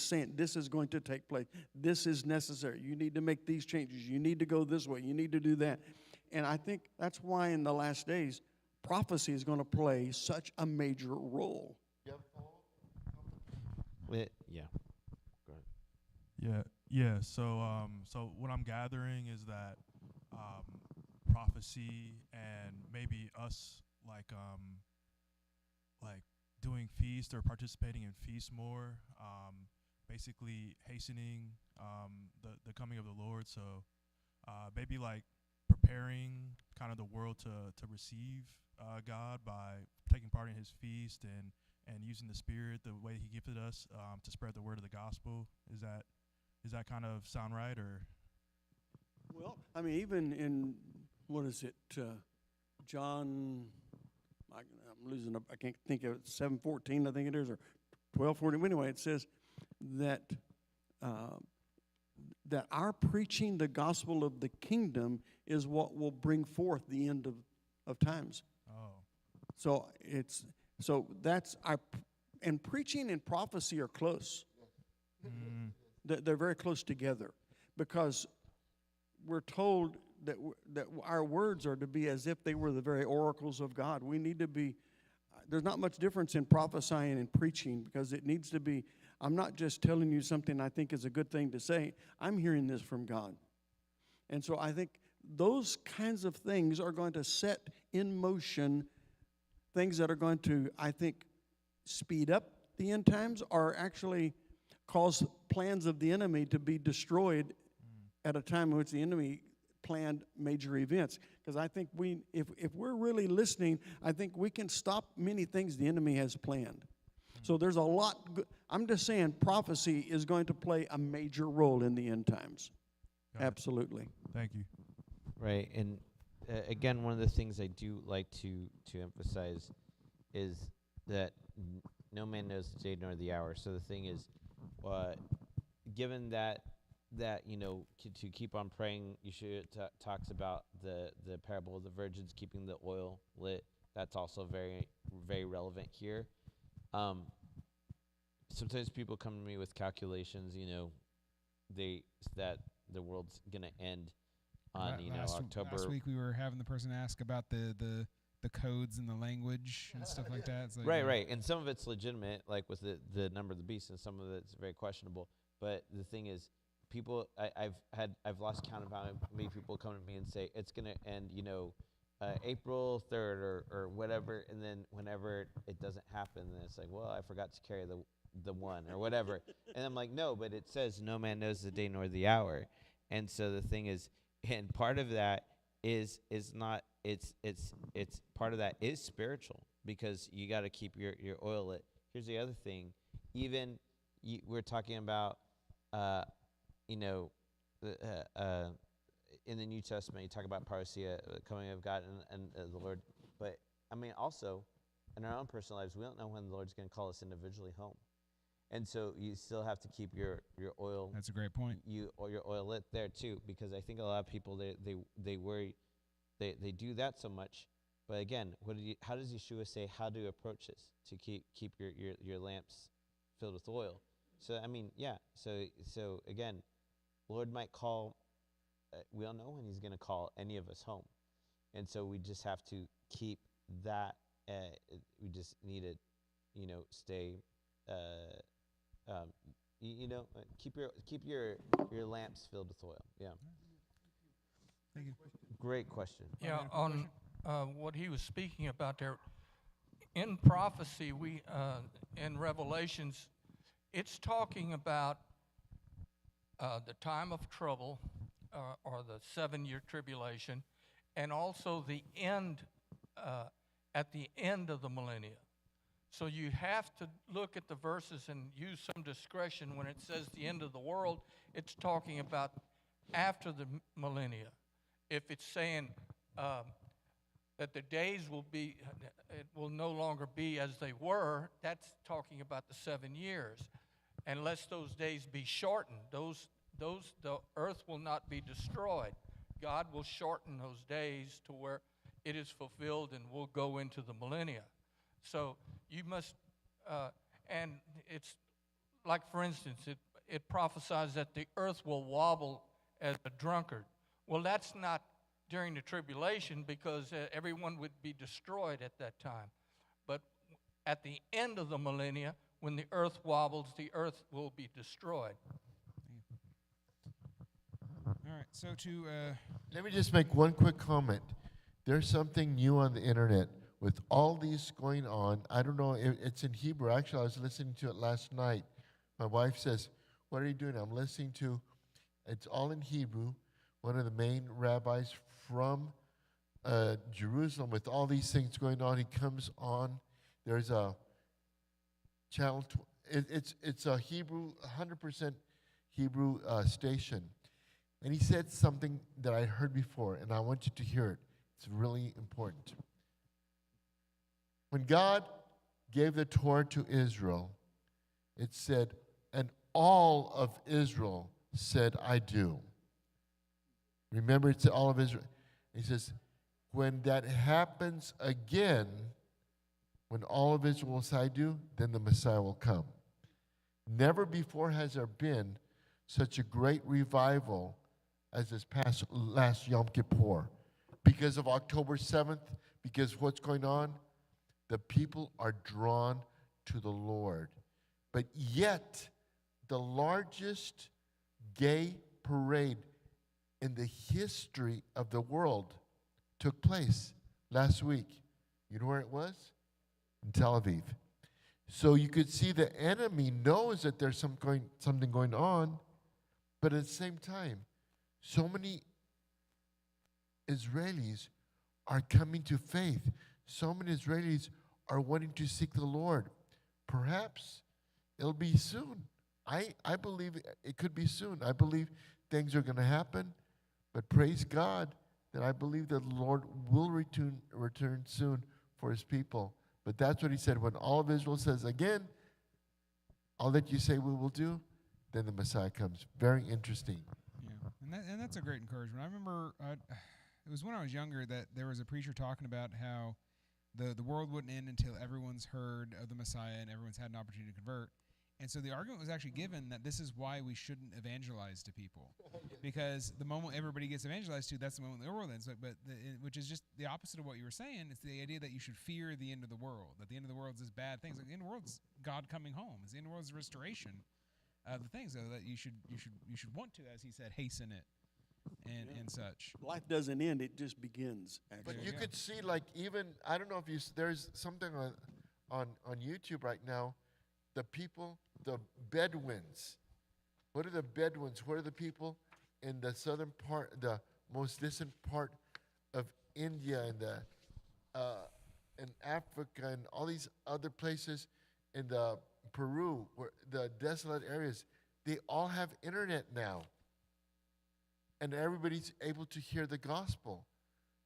saying. This is going to take place. This is necessary. You need to make these changes. You need to go this way. You need to do that. And I think that's why in the last days, prophecy is going to play such a major role. Yeah. Go ahead. Yeah. So what I'm gathering is that prophecy and maybe us like doing feast or participating in feast more, basically hastening the coming of the Lord. So maybe like preparing kind of the world to receive God by taking part in his feast and using the Spirit the way he gifted us to spread the word of the gospel. Is that kind of sound right, or Well, I mean, even in, what is it, John, I'm losing, I can't think of it, 7:14, I think it is, or 12:14. Anyway, it says that that our preaching the gospel of the kingdom is what will bring forth the end of times. Oh. So that's our, and preaching and prophecy are close. Mm. They're very close together, because we're told that that our words are to be as if they were the very oracles of God. We need to be. There's not much difference in prophesying and preaching, because it needs to be. I'm not just telling you something I think is a good thing to say. I'm hearing this from God, and so I think those kinds of things are going to set in motion things that are going to, I think, speed up the end times, or actually cause plans of the enemy to be destroyed at a time in which the enemy planned major events. Because I think if we're really listening, I think we can stop many things the enemy has planned. So there's a lot. I'm just saying, prophecy is going to play a major role in the end times. Got it. Absolutely. Thank you. Right, and again, one of the things I do like to emphasize is that no man knows the day nor the hour. So the thing is, given that to keep on praying, Yeshua talks about the parable of the virgins keeping the oil lit. That's also very, very relevant here. Sometimes people come to me with calculations, that the world's gonna end on October. Last week we were having the person ask about the codes and the language and stuff like that. It's like, Right, and some of it's legitimate, like with the number of the beast, and some of it's very questionable. But the thing is, people, I've lost count of how many people come to me and say it's gonna end, April 3rd or whatever, and then whenever it doesn't happen, then it's like, well, I forgot to carry the one or whatever, and I'm like, no, but it says no man knows the day nor the hour, and so the thing is, and part of that is not it's part of that is spiritual, because you got to keep your oil lit. Here's the other thing, even we're talking about in the New Testament, you talk about parousia, coming of God and the Lord. But, I mean, also, in our own personal lives, we don't know when the Lord's going to call us individually home. And so you still have to keep your oil. That's a great point. Your oil lit there, too, because I think a lot of people, they worry, they do that so much. But, again, how does Yeshua say how to approach this to keep your lamps filled with oil? So, I mean, yeah. So again, Lord might call. We don't know when He's going to call any of us home, and so we just have to keep that. We just need to, stay. Keep your lamps filled with oil. Yeah. Thank you. Great question. Yeah, on what he was speaking about there, in prophecy, in Revelations, it's talking about the time of trouble, or the 7-year tribulation, and also the end, at the end of the millennia. So you have to look at the verses and use some discretion. When it says the end of the world, it's talking about after the millennia. If it's saying that the days it will no longer be as they were, that's talking about the 7 years. Unless those days be shortened, the earth will not be destroyed. God will shorten those days to where it is fulfilled and we'll go into the millennia. So you must, and it's like, for instance, it prophesies that the earth will wobble as a drunkard. Well, that's not during the tribulation, because everyone would be destroyed at that time. But at the end of the millennia, when the earth wobbles, the earth will be destroyed. All right, so Let me just make one quick comment. There's something new on the internet with all these going on. I don't know, it's in Hebrew. Actually, I was listening to it last night. My wife says, "What are you doing?" I'm listening to, it's all in Hebrew. One of the main rabbis from Jerusalem, with all these things going on, he comes on. There's a channel. It's a Hebrew, 100% Hebrew station. And he said something that I heard before, and I want you to hear it. It's really important. When God gave the Torah to Israel, it said, and all of Israel said, I do. Remember, it said all of Israel. He says, when that happens again, when all of Israel will say, I do, then the Messiah will come. Never before has there been such a great revival as this past last Yom Kippur. Because of October 7th, because of what's going on, the people are drawn to the Lord. But yet, the largest gay parade in the history of the world took place last week. You know where it was? In Tel Aviv. So you could see the enemy knows that there's something going on, but at the same time, so many Israelis are coming to faith. So many Israelis are wanting to seek the Lord. Perhaps it'll be soon. I believe it could be soon. I believe things are going to happen, but praise God that I believe that the Lord will return soon for his people. But that's what he said. When all of Israel says, again, all that you say we will do, then the Messiah comes. Very interesting. Yeah, and that's a great encouragement. I remember it was when I was younger that there was a preacher talking about how the world wouldn't end until everyone's heard of the Messiah and everyone's had an opportunity to convert. And so the argument was actually given that this is why we shouldn't evangelize to people, because the moment everybody gets evangelized to, that's the moment the world ends. Which is just the opposite of what you were saying. It's the idea that you should fear the end of the world. That the end of the world is bad things. Like the end of the world is God coming home. It's the end of the world is restoration of the things. So that you should want to, as he said, hasten it and such. Life doesn't end; it just begins. Actually. But you could see, like, even, I don't know if there's something on YouTube right now, the people, the Bedouins. What are the Bedouins? What are the people in the southern part, the most distant part of India and in Africa and all these other places in the Peru, where the desolate areas, they all have internet now. And everybody's able to hear the gospel.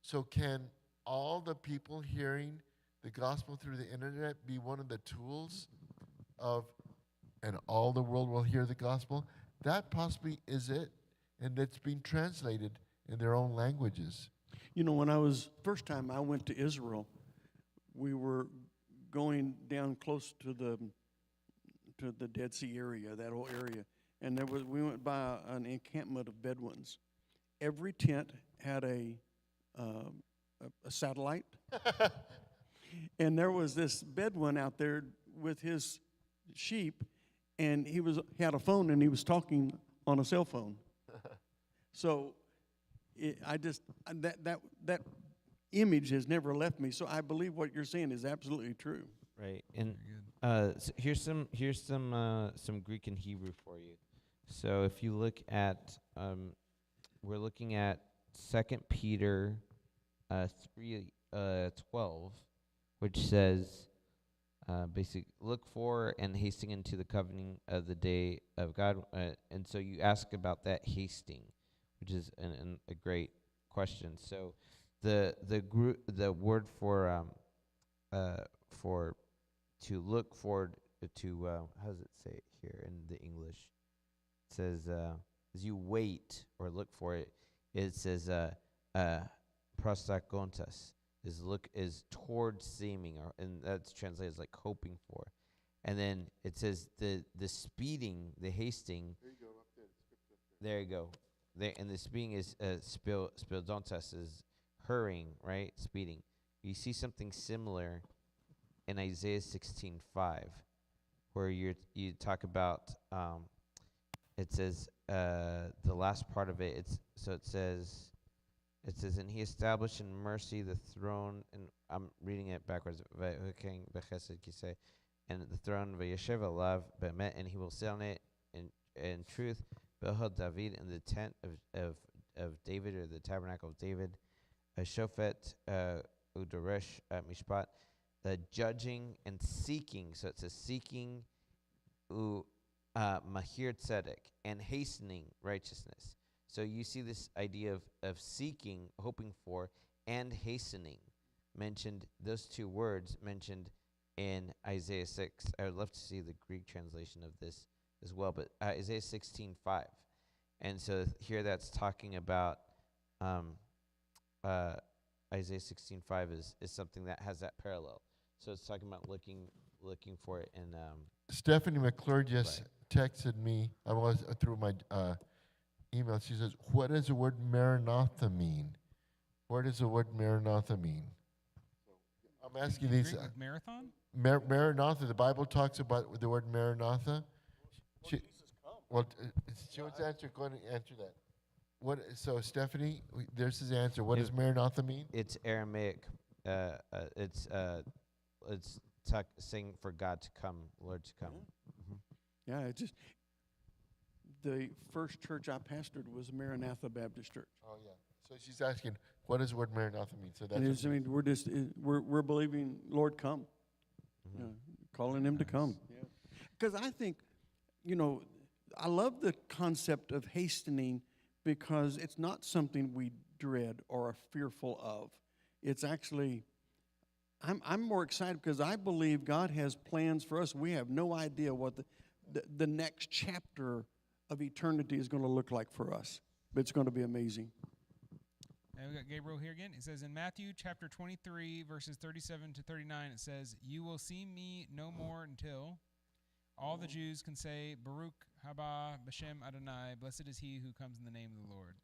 So can all the people hearing the gospel through the internet be one of the tools of, and all the world will hear the gospel? That possibly is it. And it's being translated in their own languages. You know, when first time I went to Israel, we were going down close to the Dead Sea area, that whole area. And we went by an encampment of Bedouins. Every tent had a satellite. And there was this Bedouin out there with his sheep, and he had a phone, and he was talking on a cell phone. So that image has never left me. So I believe what you're saying is absolutely true. Right, and so here's some Greek and Hebrew for you. So if you look at, we're looking at 2 Peter 3:12, which says, basic, look for and hasting into the covenant of the day of God. And so you ask about that hasting, which is a great question. So the word for to look forward to, how does it say it here in the English? It says, as you wait or look for it, it says prostakontas, is towards seeming, and that's translated as like hoping for. And then it says the speeding, the hasting. There you go. And the speeding is spildontas, is hurrying, right? Speeding. You see something similar in Isaiah 16:5, where you talk about, it says the last part of it. It says, and he established in mercy the throne, and I'm reading it backwards. And the throne v'yeshev alav be'emet, and he will sit on it in truth. Behod David, in the tent of David, or the tabernacle of David. Shofet udoresh mishpat, the judging and seeking. So it says seeking mahir tzedek, and hastening righteousness. So you see this idea of seeking, hoping for, and hastening mentioned, those two words mentioned in Isaiah 6. I would love to see the Greek translation of this as well, but Isaiah 16:5. And so here that's talking about Isaiah 16:5 is something that has that parallel. So it's talking about looking for it in Stephanie McClure just texted me. I was through my email. She says, "What does the word Maranatha mean? What does the word Maranatha mean?" I'm asking In these. Greek, like marathon? Maranatha. The Bible talks about the word Maranatha. Well, she wants to answer. Go ahead and answer that. What? So Stephanie, there's his answer. What does Maranatha mean? it's Aramaic. It's saying for God to come, Lord to come. Yeah, it just, the first church I pastored was Maranatha Baptist Church. Oh yeah. So she's asking, what does the word Maranatha mean? So that's. And it's, I mean, we're just, we're believing, Lord, come. Calling him to come. Because I think, I love the concept of hastening because it's not something we dread or are fearful of. It's actually, I'm more excited because I believe God has plans for us. We have no idea what the next chapter of eternity is going to look like for us. But it's going to be amazing. And we got Gabriel here again. It says in Matthew chapter 23, verses 37 to 39, it says, "You will see me no more until all the Jews can say, Baruch haba b'shem Adonai, blessed is he who comes in the name of the Lord."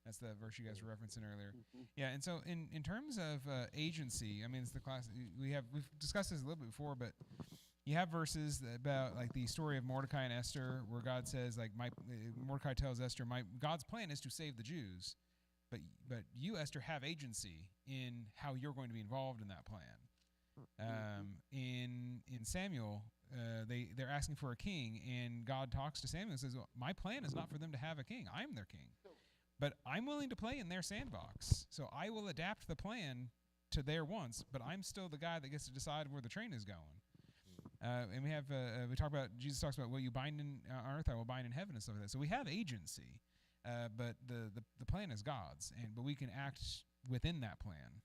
That's the verse you guys were referencing earlier. Yeah, and so in terms of agency, I mean, it's the class we've discussed this a little bit before, but you have verses about like the story of Mordecai and Esther, where God says, like, Mordecai tells Esther, God's plan is to save the Jews, but you, Esther, have agency in how you're going to be involved in that plan. In Samuel, they're asking for a king, and God talks to Samuel and says, well, my plan is not for them to have a king. I'm their king. But I'm willing to play in their sandbox. So I will adapt the plan to their wants, but I'm still the guy that gets to decide where the train is going. And we talk about, Jesus talks about what you bind in on earth, I will bind in heaven and stuff like that. So we have agency, but the plan is God's, but we can act within that plan.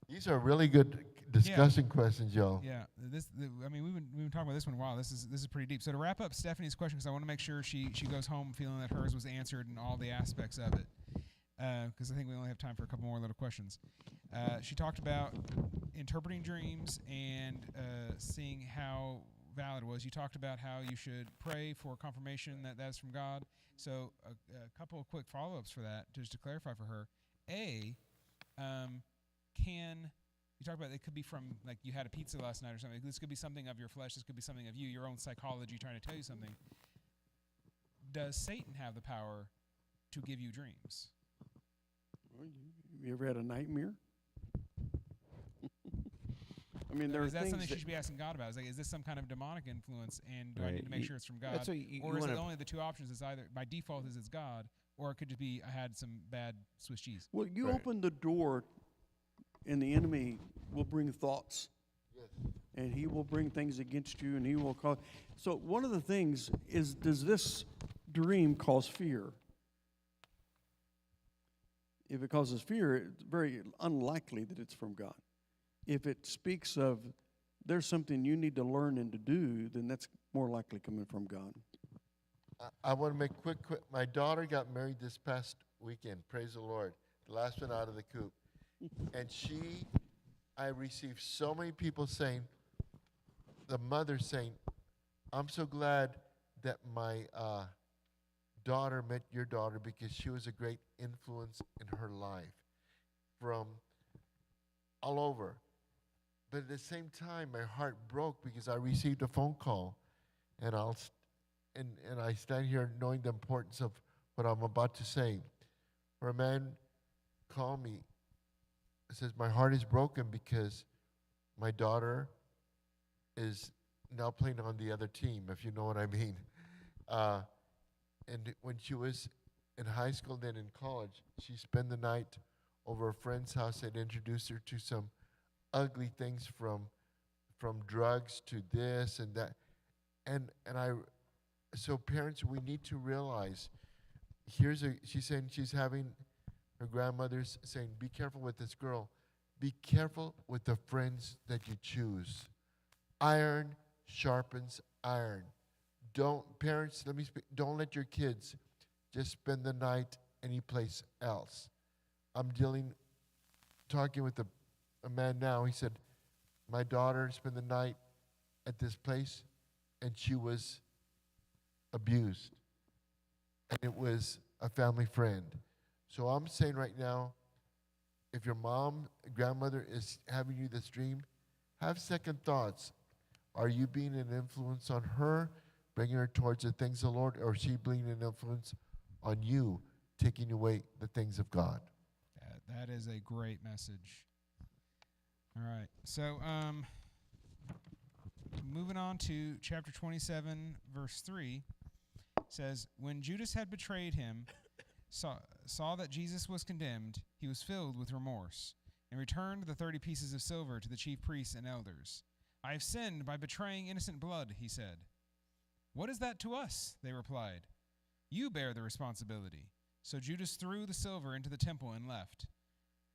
These are really good discussion questions, y'all. Yeah, we've been talking about this one a while. This is pretty deep. So to wrap up Stephanie's question, because I want to make sure she goes home feeling that hers was answered in all the aspects of it, because I think we only have time for a couple more little questions. She talked about interpreting dreams and seeing how valid it was. You talked about how you should pray for confirmation that that's from God. So a couple of quick follow-ups for that, just to clarify for her. You talk about it could be from, like, you had a pizza last night or something. This could be something of your flesh. This could be something of you, your own psychology trying to tell you something. Does Satan have the power to give you dreams? Well, you ever had a nightmare? I mean, there are is that things something she should be asking God about? Is this some kind of demonic influence, and do I need to make sure it's from God? That's what you or is it wanna- only the two options? It's either, by default, it's God, or it could just be I had some bad Swiss cheese. Well, you open the door, and the enemy will bring thoughts. Yes. And he will bring things against you, and he will cause. So one of the things is, does this dream cause fear? If it causes fear, it's very unlikely that it's from God. If it speaks of there's something you need to learn and to do, then that's more likely coming from God. I want to make quick. My daughter got married this past weekend. Praise the Lord. The last one out of the coop. And I received so many people saying, the mother saying, I'm so glad that my daughter met your daughter because she was a great influence in her life from all over. But at the same time, my heart broke because I received a phone call, and and I stand here knowing the importance of what I'm about to say. Where a man called me, says, my heart is broken because my daughter is now playing on the other team, if you know what I mean. And when she was in high school, then in college, she spent the night over a friend's house and introduced her to some ugly things from drugs to this and that. So parents, we need to realize she's saying she's having her grandmother's saying, be careful with this girl. Be careful with the friends that you choose. Iron sharpens iron. Parents, don't let your kids just spend the night anyplace else. I'm talking with a man now. He said, my daughter spent the night at this place and she was abused. And it was a family friend. So I'm saying right now, if your grandmother is having you this dream, have second thoughts. Are you being an influence on her, bringing her towards the things of the Lord, or is she being an influence on you, taking away the things of God? That is a great message. All right. So, moving on to chapter 27, verse 3, says, when Judas had betrayed him, saw that Jesus was condemned, he was filled with remorse, and returned the 30 pieces of silver to the chief priests and elders. I have sinned by betraying innocent blood, he said. What is that to us? They replied. You bear the responsibility. So Judas threw the silver into the temple and left.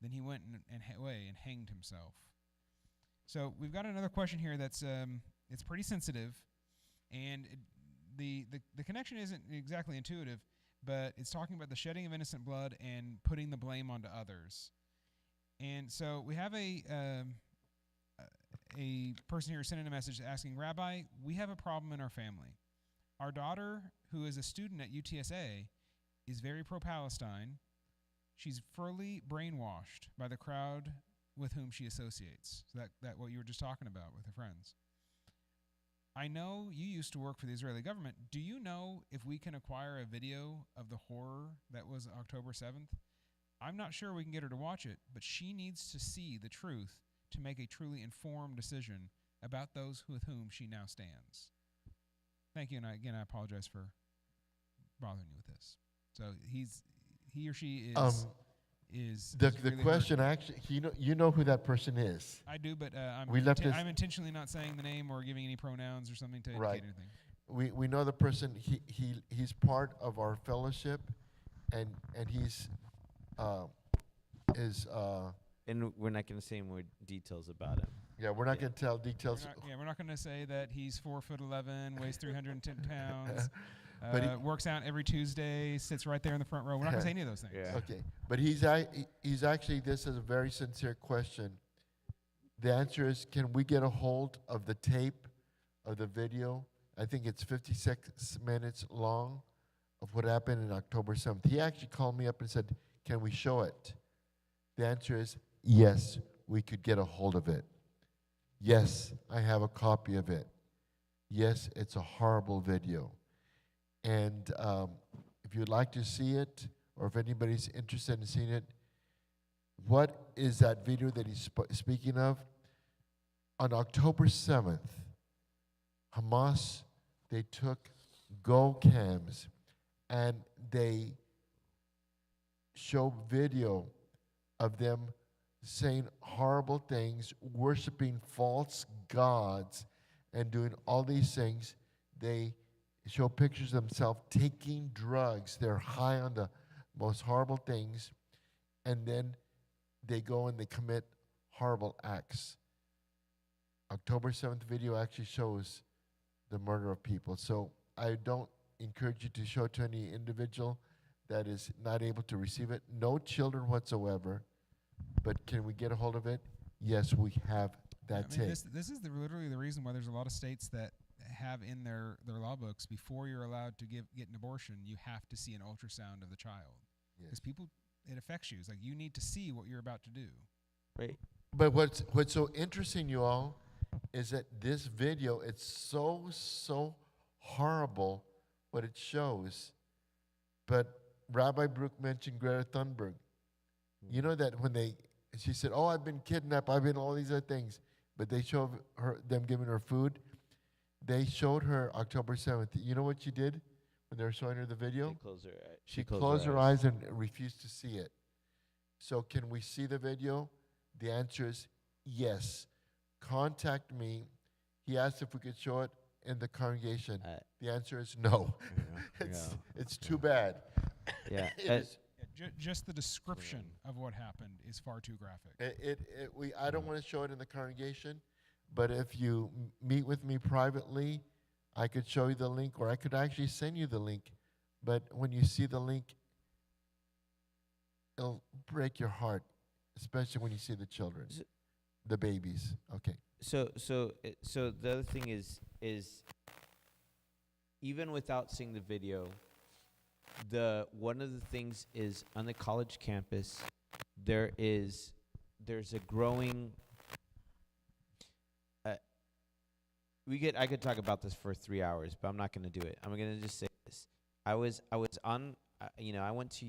Then he went away and hanged himself. So we've got another question here that's it's pretty sensitive, and the connection isn't exactly intuitive, but it's talking about the shedding of innocent blood and putting the blame onto others. And so we have a person here sending a message asking, Rabbi, we have a problem in our family. Our daughter, who is a student at UTSA, is very pro-Palestine. She's fully brainwashed by the crowd with whom she associates. So that what you were just talking about with her friends. I know you used to work for the Israeli government. Do you know if we can acquire a video of the horror that was October 7th? I'm not sure we can get her to watch it, but she needs to see the truth to make a truly informed decision about those with whom she now stands. Thank you, and I apologize for bothering you with this. So he or she is the really question hurt. actually, you know who that person is. I do, but I'm intentionally not saying the name or giving any pronouns or something to indicate anything. We know the person. He's part of our fellowship, and he's And we're not going to say more details about him. Yeah, we're not going to tell details. We're not going to say that he's 4'11", weighs 310 pounds, But he- works out every Tuesday, sits right there in the front row. We're not going to say any of those things. Yeah. Okay, but he's actually, this is a very sincere question. The answer is, can we get a hold of the tape of the video? I think it's 56 minutes long of what happened in October 7th. He actually called me up and said, can we show it? The answer is, yes, we could get a hold of it. Yes, I have a copy of it. Yes, it's a horrible video. And if you'd like to see it, or if anybody's interested in seeing it, what is that video that he's speaking of? On October 7th, Hamas, they took Go cams and they show video of them saying horrible things, worshiping false gods, and doing all these things. They show pictures of themselves taking drugs. They're high on the most horrible things, and then they go and they commit horrible acts. October 7th video actually shows the murder of people. So I don't encourage you to show it to any individual that is not able to receive it. No children whatsoever. But can we get a hold of it? Yes, we have that tape. This is literally the reason why there's a lot of states that have in their law books, before you're allowed to get an abortion, you have to see an ultrasound of the child. Because it affects you. It's like you need to see what you're about to do. Right. But what's so interesting, you all, is that this video, it's so horrible what it shows. But Rabbi Brooke mentioned Greta Thunberg. You know that when she said, "Oh, I've been kidnapped, I've been all these other things," but they showed them giving her food. They showed her October 7th. You know what she did when they were showing her the video? She closed her eyes and refused to see it. So can we see the video? The answer is yes. Contact me. He asked if we could show it in the congregation. The answer is no. It's too bad. Yeah. It is. Just the description of what happened is far too graphic. I don't want to show it in the congregation, but if you meet with me privately, I could show you the link, or I could actually send you the link. But when you see the link, it'll break your heart, especially when you see the children, the babies. Okay. So the other thing is even without seeing the video, one of the things is on the college campus there's a growing I could talk about this for 3 hours, but I'm not going to do it. I'm going to just say this. I was on I went to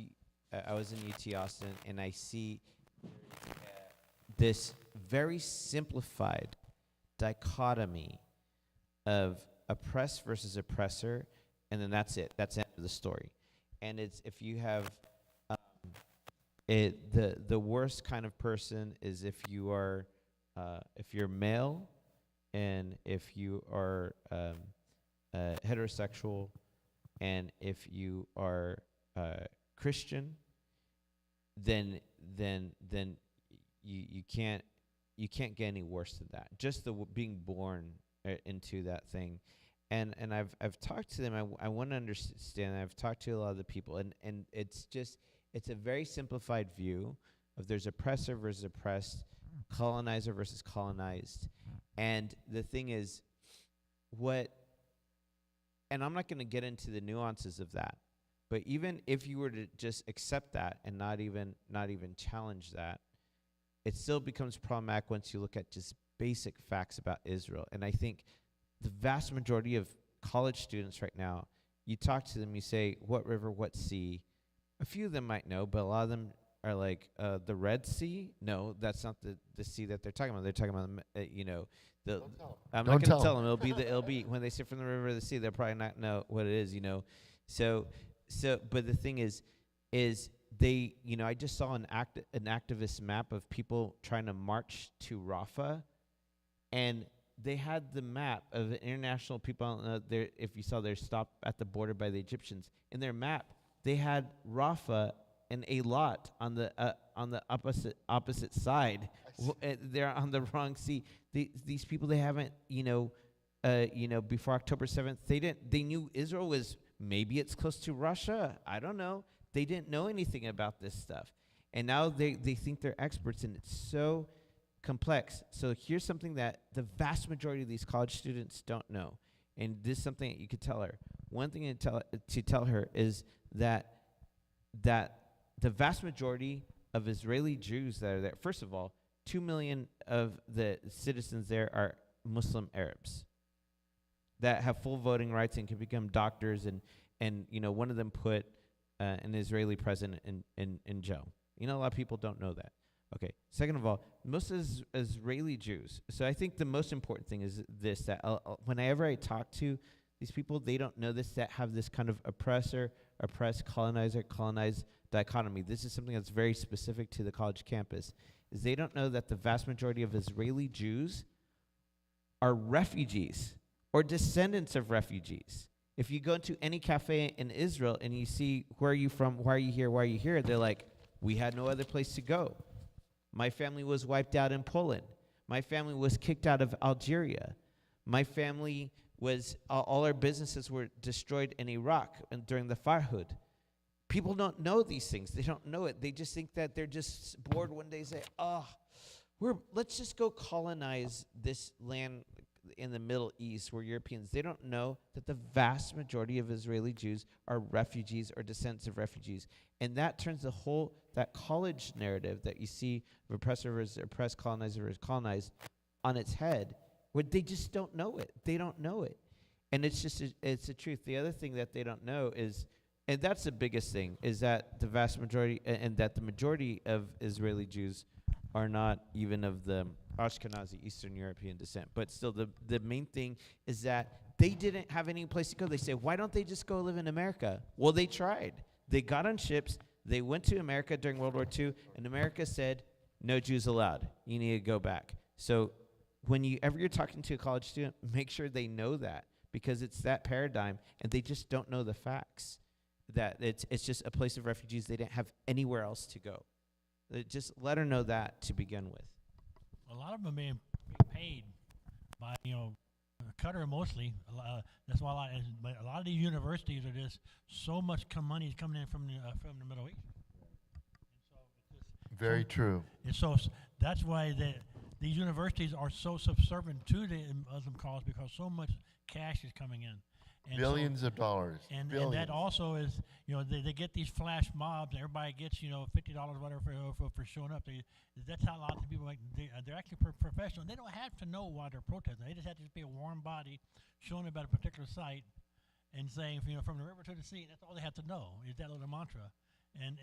I was in UT Austin, and I see this very simplified dichotomy of oppressed versus oppressor, and then that's it. That's the end of the story. And it's if you have the worst kind of person is if you're male, and if you are heterosexual, and if you are Christian, then you can't get any worse than that. Just being born into that thing. And I've talked to them. I want to understand. I've talked to a lot of the people, and it's a very simplified view of there's oppressor versus oppressed, colonizer versus colonized. And the thing is, and I'm not going to get into the nuances of that, but even if you were to just accept that and not even challenge that, it still becomes problematic once you look at just basic facts about Israel. And I think the vast majority of college students right now, you talk to them, you say, what river, what sea? A few of them might know, but a lot of them are like, the Red Sea? No, that's not the sea that they're talking about. They're talking about, I'm not going to tell them. It'll be when they say from the river to the sea, they'll probably not know what it is, So, but the thing is they, I just saw an activist map of people trying to march to Rafah, and they had the map of the international people. There, if you saw, they're stopped at the border by the Egyptians. In their map, they had Rafah and Eilat on the opposite side. They're on the wrong sea. These people, they haven't, before October 7th, they knew Israel was, maybe it's close to Russia. I don't know. They didn't know anything about this stuff. And now they think they're experts, and it's so complex. So here's something that the vast majority of these college students don't know. And this is something that you could tell her. One thing to tell her is that the vast majority of Israeli Jews that are there, first of all, 2 million of the citizens there are Muslim Arabs that have full voting rights and can become doctors, and one of them put an Israeli president in jail. A lot of people don't know that. Okay. Second of all, most Israeli Jews. So I think the most important thing is this: that whenever I talk to these people, they don't know this, that have this kind of oppressor, oppressed, colonizer, colonized dichotomy. This is something that's very specific to the college campus. Is they don't know that the vast majority of Israeli Jews are refugees or descendants of refugees. If you go into any cafe in Israel and you see, where are you from, why are you here, why are you here? They're like, we had no other place to go. My family was wiped out in Poland. My family was kicked out of Algeria. My family was, all our businesses were destroyed in Iraq during the Farhud. People don't know these things. They don't know it. They just think that they're just bored one day and say, let's just go colonize this land in the Middle East. We're Europeans. They don't know that the vast majority of Israeli Jews are refugees or descendants of refugees. And that turns that college narrative that you see of oppressor versus oppressed, colonizer versus colonized on its head, where they just don't know it. They don't know it. And it's the truth. The other thing that they don't know is, and that's the biggest thing, is that the vast majority, and that the majority of Israeli Jews are not even of the Ashkenazi, Eastern European descent. But still, the main thing is that they didn't have any place to go. They say, why don't they just go live in America? Well, they tried. They got on ships. They went to America during World War II, and America said, no Jews allowed. You need to go back. So whenever you're talking to a college student, make sure they know that, because it's that paradigm, and they just don't know the facts. that it's just a place of refugees. They didn't have anywhere else to go. Just let her know that to begin with. A lot of them are being paid by, Qatar mostly. That's why but a lot of these universities are just so much money is coming in from the Middle East. And so it's just Very true. And so that's why these universities are so subservient to the Muslim cause, because so much cash is coming in. And Billions of dollars. And Billions. that also is, they get these flash mobs. Everybody gets, $50 whatever for showing up. That's how a lot of people they're actually professional. They don't have to know why they're protesting. They just have to be a warm body showing about a particular site and saying, from the river to the sea. That's all they have to know is that little mantra, and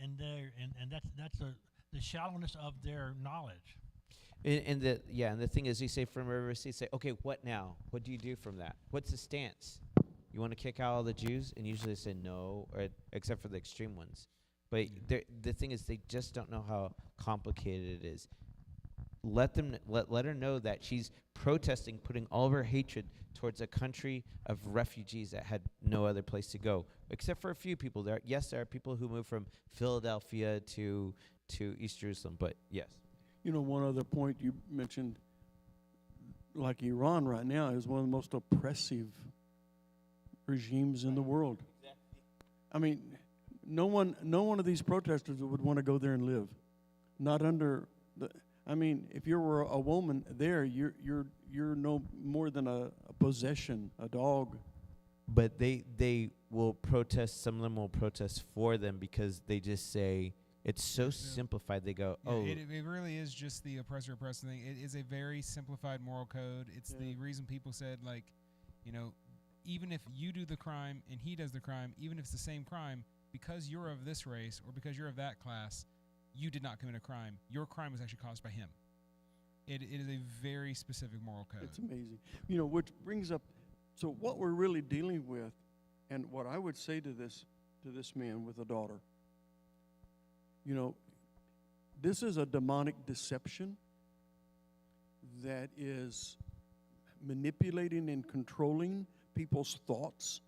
that's the shallowness of their knowledge. And the thing is, you say from river to sea, say, okay, what now? What do you do from that? What's the stance? You want to kick out all the Jews? And usually they say no, or except for the extreme ones. But the thing is, they just don't know how complicated it is. Let her know that she's protesting, putting all of her hatred towards a country of refugees that had no other place to go, except for a few people. There are people who moved from Philadelphia to East Jerusalem, but yes. One other point you mentioned, like Iran right now is one of the most oppressive regimes in the world. I mean, no one of these protesters would want to go there and live. Not under the. I mean, if you were a woman there, you're no more than a possession, a dog. But they will protest. Some of them will protest for them because they just say it's so simplified. They go, Yeah, oh, it really is just the oppressor-oppressor thing. It is a very simplified moral code. It's the reason people said, like, even if you do the crime and he does the crime, even if it's the same crime, because you're of this race or because you're of that class, you did not commit a crime. Your crime was actually caused by him. It is a very specific moral code. It's amazing. Which brings up, so what we're really dealing with, and what I would say to this man with a daughter, this is a demonic deception that is manipulating and controlling people's thoughts.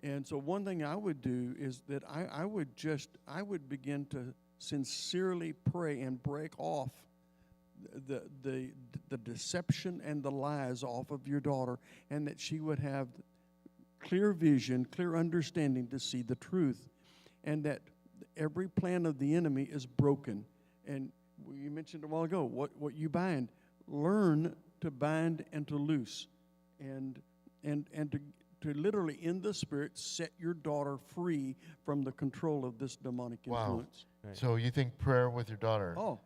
And so one thing I would do is that I would begin to sincerely pray and break off the deception and the lies off of your daughter, and that she would have clear vision, clear understanding to see the truth, and that every plan of the enemy is broken. And you mentioned a while ago, what you bind, learn to bind and to loose, and to literally in the spirit set your daughter free from the control of this demonic influence. Right. So you think prayer with your daughter? Oh,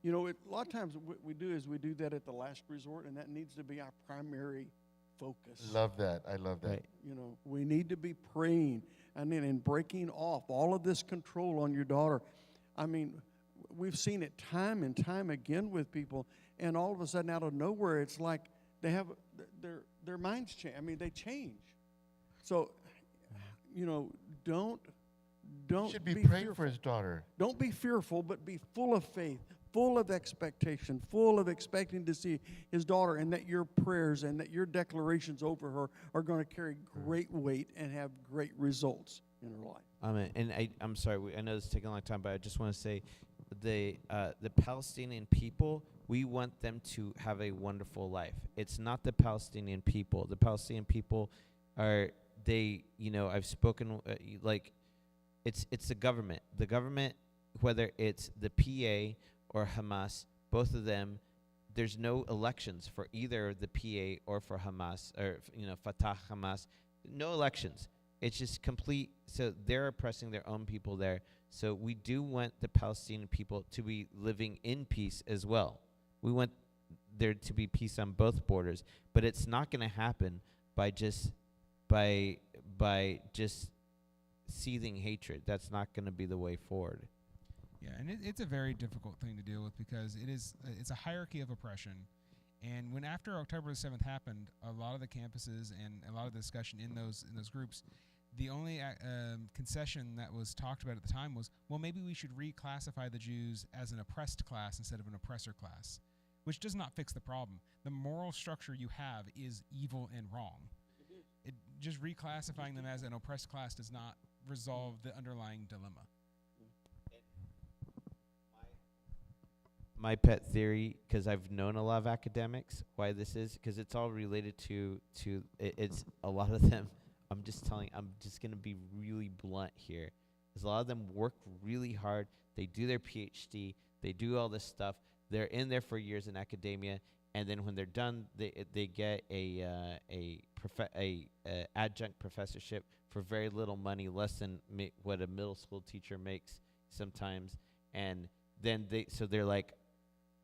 a lot of times what we do is we do that at the last resort, and that needs to be our primary focus. Love that. I love that. Right. We need to be praying and then in breaking off all of this control on your daughter. I mean, we've seen it time and time again with people, and all of a sudden out of nowhere, it's like they have their minds change. I mean, they change. So, don't He should be be praying fearful. for his daughter. Don't be fearful, but be full of faith, full of expectation, full of expecting to see his daughter, and that your prayers and that your declarations over her are going to carry great weight and have great results in her life. Amen. And I'm sorry, I know this is taking a long time, but I just want to say the Palestinian people, we want them to have a wonderful life. It's not the Palestinian people. The Palestinian people are, I've spoken, it's the government. The government, whether it's the PA or Hamas, both of them, there's no elections for either the PA or for Hamas, or, Fatah, Hamas. No elections. It's just complete. So they're oppressing their own people there. So we do want the Palestinian people to be living in peace as well. We want there to be peace on both borders, but it's not going to happen by just seething hatred. That's not going to be the way forward. Yeah, and it's a very difficult thing to deal with because it's a hierarchy of oppression. And when after October the 7th happened, a lot of the campuses and a lot of the discussion in those groups, the only concession that was talked about at the time was, well, maybe we should reclassify the Jews as an oppressed class instead of an oppressor class, which does not fix the problem. The moral structure you have is evil and wrong. Just reclassifying them as an oppressed class does not resolve the underlying dilemma. My pet theory, because I've known a lot of academics, why this is, because it's all related to it's a lot of them. I'm just gonna be really blunt here. Is a lot of them work really hard. They do their PhD. They do all this stuff. They're in there for years in academia, and then when they're done, they get a adjunct professorship for very little money, less than what a middle school teacher makes sometimes, and then they're like,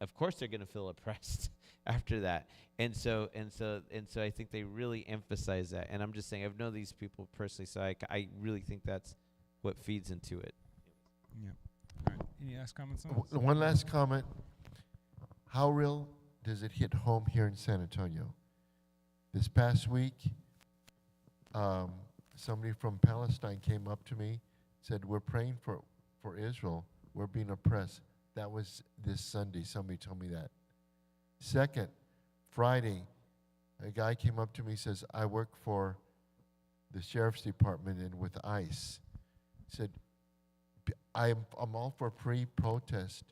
of course they're going to feel oppressed after that. And so I think they really emphasize that. And I'm just saying, I've known these people personally, so I really think that's what feeds into it. Yeah. All right. Any last comments on this? One last comment. How real does it hit home here in San Antonio? This past week, somebody from Palestine came up to me, said, we're praying for Israel. We're being oppressed. That was this Sunday. Somebody told me that. Second, Friday, a guy came up to me, says, I work for the sheriff's department and with ICE. Said, I'm all for pre-protest,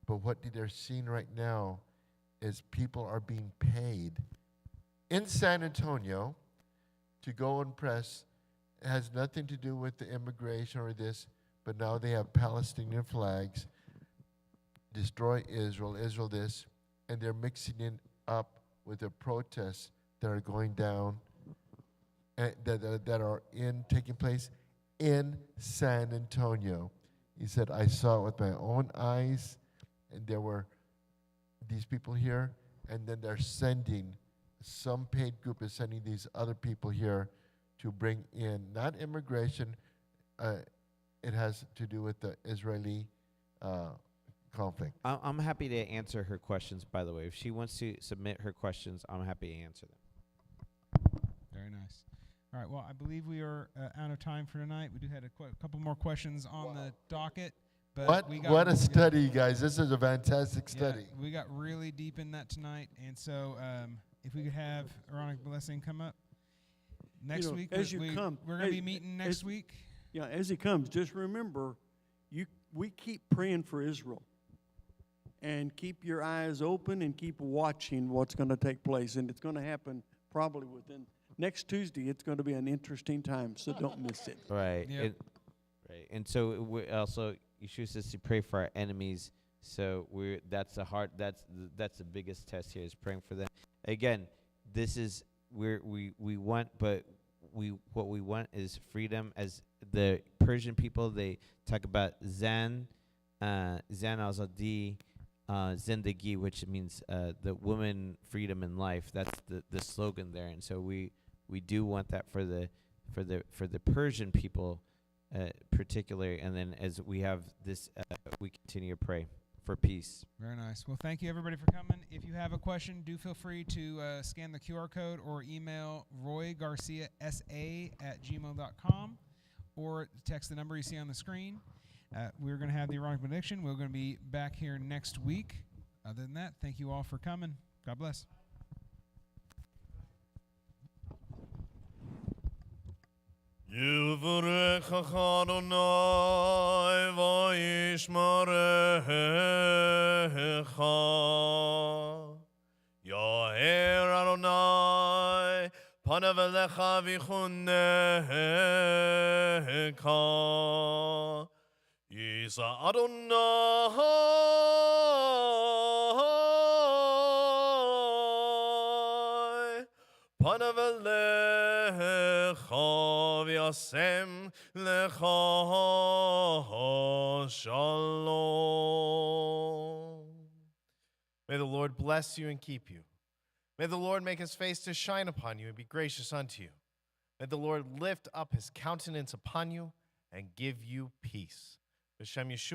but what they're seeing right now is people are being paid in San Antonio to go and press. It has nothing to do with the immigration or this, but now they have Palestinian flags, destroy Israel, Israel this, and they're mixing it up with the protests that are going down, and that are taking place in San Antonio. He said, I saw it with my own eyes, and there were these people here, and then they're sending, some paid group is sending these other people here to bring in, not immigration, it has to do with the Israeli conflict. I'm happy to answer her questions, by the way. If she wants to submit her questions, I'm happy to answer them. Very nice. All right. Well, I believe we are out of time for tonight. We do have a couple more questions on the docket. But What a study, guys. This is a fantastic study. Yeah, we got really deep in that tonight. And so if we could have Aaronic Blessing come up next week. As you come, we're going to be meeting next week. Yeah, as he comes, just remember, we keep praying for Israel. And keep your eyes open and keep watching what's going to take place. And it's going to happen probably within next Tuesday. It's going to be an interesting time, so don't miss it. Right. Yep. Right. And so we also, Yeshua says to pray for our enemies. So that's the biggest test here, is praying for them. Again, this is we want, but what we want is freedom. As the Persian people, they talk about zan azadi, zindagi, which means the woman, freedom, and life. That's the slogan there. And so we do want that for the Persian people, particularly. And then as we have this, we continue to pray for peace. Very nice. Well, thank you, everybody, for coming. If you have a question, do feel free to scan the QR code or email roygarciasa@gmail.com or text the number you see on the screen. We're going to have the Aaronic benediction. We're going to be back here next week. Other than that, thank you all for coming. God bless. Yivrechach Adonai v'yishmerecha. Yair Adonai panav elecha v'chunecha. Yisa Adonai panav elecha v'yasem lecha shalom. May the Lord bless you and keep you. May the Lord make his face to shine upon you and be gracious unto you. May the Lord lift up his countenance upon you and give you peace. B'Shem Yeshua.